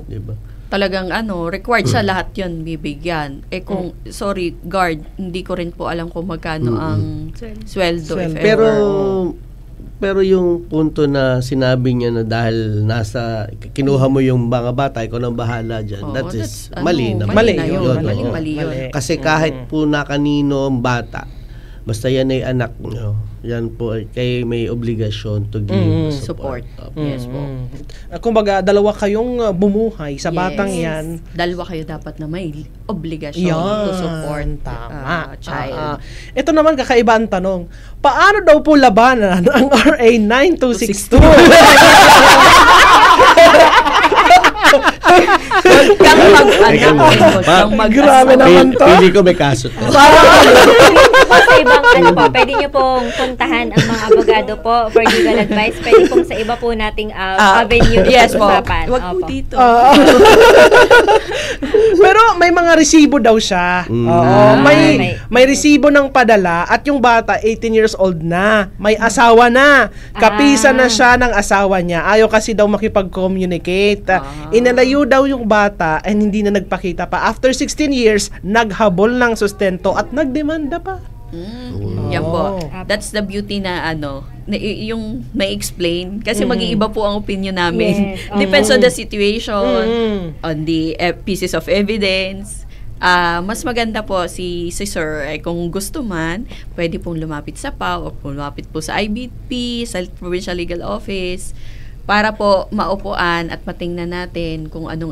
diba? Talagang required sa lahat yun bibigyan. Kung, sorry, guard, hindi ko rin po alam kung magkano ang sweldo. Pero, Pero yung punto na sinabi niya na dahil kinuha mo yung mga bata, ikaw nang bahala dyan, that is mali naman. Mali yun. Kasi kahit po na kanino ang bata, basta yan ay anak nyo, yan po kayo may obligasyon to give support. Yes po. Kumbaga, dalawa kayong bumuhay sa batang yan. Dalawa kayo dapat na may obligasyon to support child. Ito naman kakaiba ang tanong. Paano daw po labanan ang RA 9262? Grabe naman to. Pili ko may kaso to. Sa ibang pwede nyo pong puntahan ang mga abogado po for legal advice. Pwede pong sa iba po nating avenue. Yes po. Wag po dito. Pero may mga resibo daw siya. May resibo ng padala at yung bata 18 years old na. May asawa na. Kapisa na siya ng asawa niya. Ayaw kasi daw makipag-communicate. Inalayo daw yung bata and hindi na nagpakita pa. After 16 years, naghabol ng sustento at nagdemanda pa. Yan po. That's the beauty na yung may explain kasi mag-iiba po ang opinion namin. Yes. Depends on the situation, on the pieces of evidence. Mas maganda po si Sir kung gusto man, pwede pong lumapit sa PAO o lumapit po sa IBP, sa Provincial Legal Office para po maupuan at matingnan natin kung anong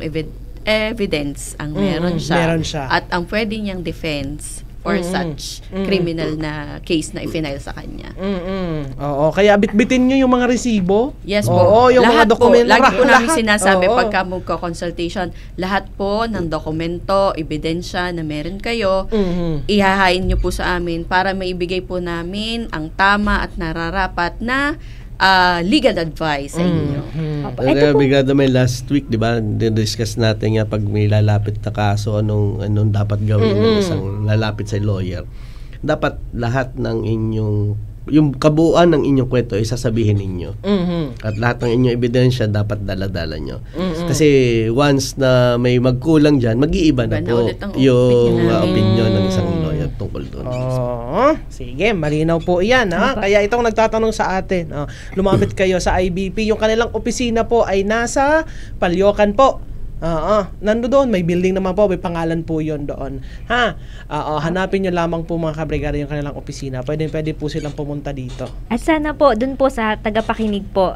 evidence ang meron siya at ang pwede niyang defense for such criminal na case na i-file sa kanya. Oo, kaya bitbitin nyo yung mga resibo. Yes po. Oo, yung lahat mga dokumento. Lagi po namin sinasabi pagka magko-consultation, lahat po ng dokumento, ebidensya na meron kayo, ihahain nyo po sa amin para maibigay po namin ang tama at nararapat na legal advice sa inyo. Kaya bigla may last week, di ba, discuss natin nga pag may lalapit na kaso, anong dapat gawin ng isang lalapit sa lawyer. Dapat lahat ng yung kabuuan ng inyong kwento ay sasabihin ninyo. At lahat ng inyong ebidensya dapat dala-dala nyo. Kasi once na may magkulang dyan, mag-iiba na po yung opinion ng isang lawyer tungkol doon. Sige, malinaw po yan. Kaya itong nagtatanong sa atin, lumapit kayo sa IBP. Yung kanilang opisina po ay nasa Palyokan po. Nando doon, may building naman po, may pangalan po yon doon. Hanapin nyo lamang po mga kabrigada yung kanilang opisina. Pwede po silang pumunta dito. At sana po, doon po sa tagapakinig po,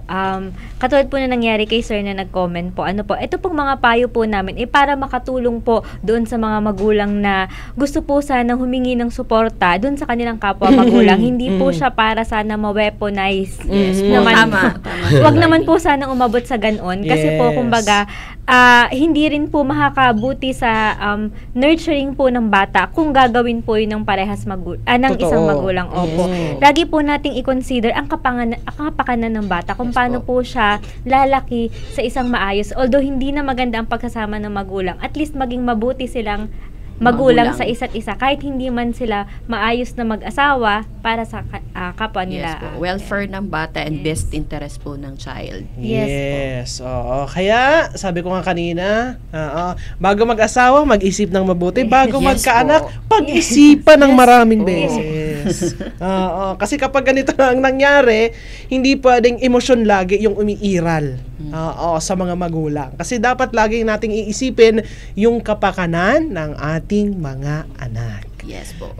katulad po na nangyari kay Sir na nag-comment po, ito pong mga payo po namin, para makatulong po doon sa mga magulang na gusto po sana humingi ng suporta doon sa kanilang kapwa magulang. Hindi po siya para sana ma-weaponize. Yes, tama. Wag naman po sana umabot sa ganon. Kasi po, kumbaga, hindi rin po makakabuti sa nurturing po ng bata kung gagawin po yun ng parehas ng isang magulang. Opo. Lagi po nating i-consider ang kapakanan ng bata kung paano po siya lalaki sa isang maayos. Although hindi na maganda ang pagsasama ng magulang, at least maging mabuti silang magulang sa isa't isa kahit hindi man sila maayos na mag-asawa para sa kapwa nila. Yes po. Welfare ng bata and best interest po ng child. Yes. Oo. Kaya sabi ko nga kanina, bago mag-asawa, mag-isip ng mabuti. Bago magkaanak, pag-isipan ng maraming beses. Kasi kapag ganito na ang nangyari, hindi pwedeng emosyon lagi yung umiiral sa mga magulang. Kasi dapat lagi nating iisipin yung kapakanan ng ating mga anak. Yes po.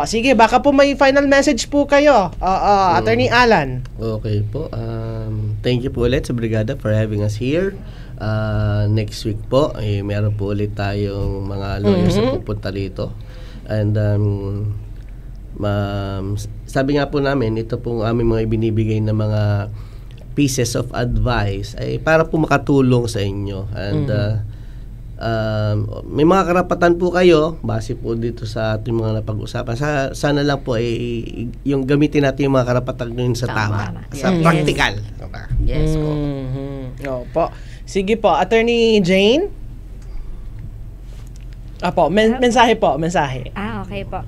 Sige, baka po may final message po kayo, Attorney Alan. Okay po. Thank you po ulit sa Brigada for having us here. Next week po, meron po ulit tayong mga lawyers na pupunta rito. And sabi nga po namin, ito pong aming mga ibinibigay na mga pieces of advice ay para po makatulong sa inyo. And may mga karapatan po kayo base po dito sa ating mga napag-usapan. Sana lang po yung gamitin natin yung mga karapatan yun sa tama. Sa practical. Yes po. Opo. Sige po, Attorney Jane. Mensahe po, mensahe. Okay po.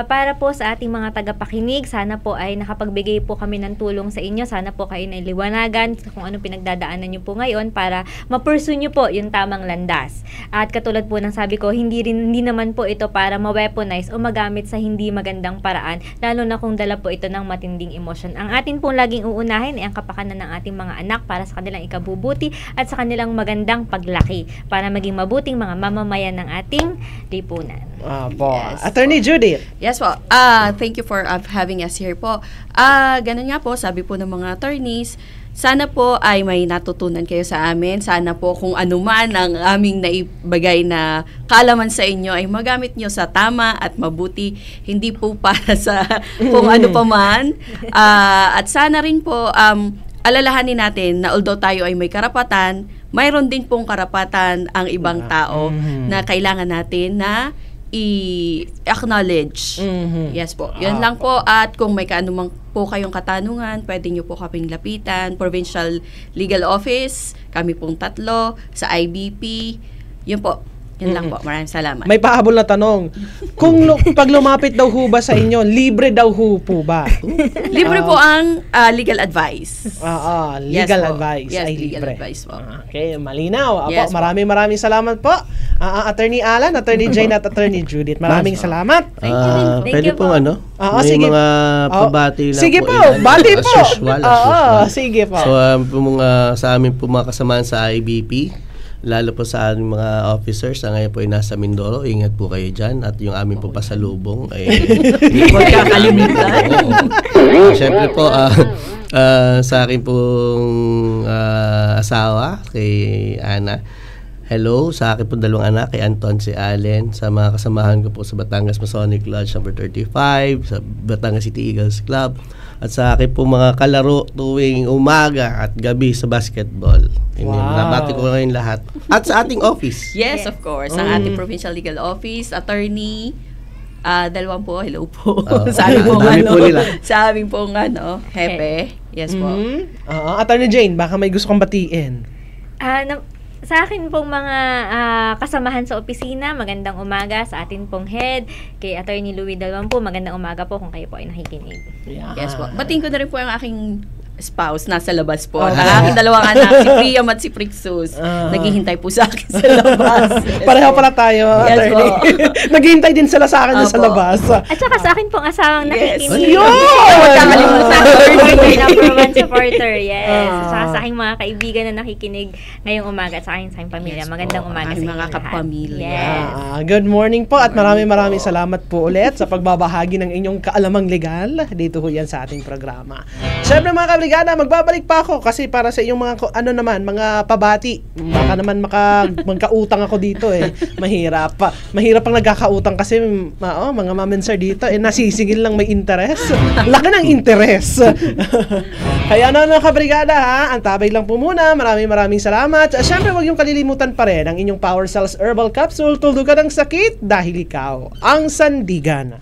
Para po sa ating mga tagapakinig, sana po ay nakapagbigay po kami ng tulong sa inyo. Sana po kayo nailiwanagan kung anong pinagdadaanan nyo po ngayon para ma-pursue nyo po yung tamang landas. At katulad po ng sabi ko, hindi naman po ito para ma-weaponize o magamit sa hindi magandang paraan, lalo na kung dala po ito ng matinding emosyon. Ang atin pong laging uunahin ay ang kapakanan ng ating mga anak para sa kanilang ikabubuti at sa kanilang magandang paglaki para maging mabuting mga mamamayan ng ating lipunan. Yes, Attorney Judith. Yes po. Thank you for having us here po. Ganun nga po, sabi po ng mga attorneys, sana po ay may natutunan kayo sa amin. Sana po kung ano man ang aming naibagay na kaalaman sa inyo ay magamit nyo sa tama at mabuti. Hindi po para sa kung ano pa man. At sana rin po, alalahanin natin na although tayo ay may karapatan, mayroon din pong karapatan ang ibang tao na kailangan natin na i-acknowledge. Yes po. Yun lang po. At kung may kaanumang po kayong katanungan, pwede nyo po kaming lapitan. Provincial Legal Office, kami pong 3, sa IBP. Yun po. Yun lang po. Maraming salamat. May pahabol na tanong. Kung pag lumapit daw ho ba sa inyo, libre daw ho po ba? Libre po ang legal advice. Legal advice. Yes, ay legal libre. advice po. Okay, malinaw. Apo, Yes, maraming salamat po. Attorney Alan, Attorney Jane at Attorney Judith. Maraming salamat. Thank you din. Thank Pwede you pong po. may sige. mga pabati lang Sige po, po. bati As po. usual, as usual. Sige po. So, sa amin po mga kasamahan sa IBP, lalo po sa aming mga officers na ngayon po ay nasa Mindoro, ingat po kayo dyan. At yung aming po pasalubong ay hindi po kakalimutan. Siyempre po, sa akin pong asawa, kay Ana. Hello, sa akin po 2 anak, kay Anton, si Allen, sa mga kasamahan ko po sa Batangas Masonic Lodge number 35, sa Batangas City Eagles Club, at sa akin po mga kalaro tuwing umaga at gabi sa basketball. Nabati ko ngayon lahat. At sa ating office. Yes, of course. Ang ating Provincial Legal Office, attorney, 2 po, hello po. Sa aming pong sa aming pong hepe. Yes po. Attorney Jane, baka may gusto kang batiin. Sa akin pong mga kasamahan sa opisina, magandang umaga. Sa atin pong head, kay Attorney Louie Dalwan po, magandang umaga po kung kayo po ay nakikinig. Yes po. Batiin ko na rin po ang aking spouse nasa labas po. Ang aking 2 anak, si Priam at si Prixus, naghihintay po sa akin sa labas. Pareho pala tayo, yes Attorney. Naghihintay din sila sa akin sa labas. At saka sa akin pong asawang nakikinig. Yun! Huwag kakalimutan. Number 1 supporter, yes. At saka sa aking mga kaibigan na nakikinig ngayong umaga at sa aking pamilya. Magandang umaga sa inyo mga kapamilya. Yes. Good morning po at maraming salamat po ulit sa pagbabahagi ng inyong kaalamang legal. Dito ho yan sa ating programa. Siyempre mga kabrigada, magbabalik pa ako kasi para sa inyong mga pabati. Baka naman magkautang ako dito eh. Mahirap ang nagkakautang kasi mga mamenser dito nasisigil lang may interest. Laki ng interest. Kaya mga kabrigada ha, antabay lang po muna. Maraming salamat. Siyempre huwag yung kalilimutan pa rin ang inyong Power Cells Herbal Capsule. Tulugan ng sakit dahil ikaw ang sandigan.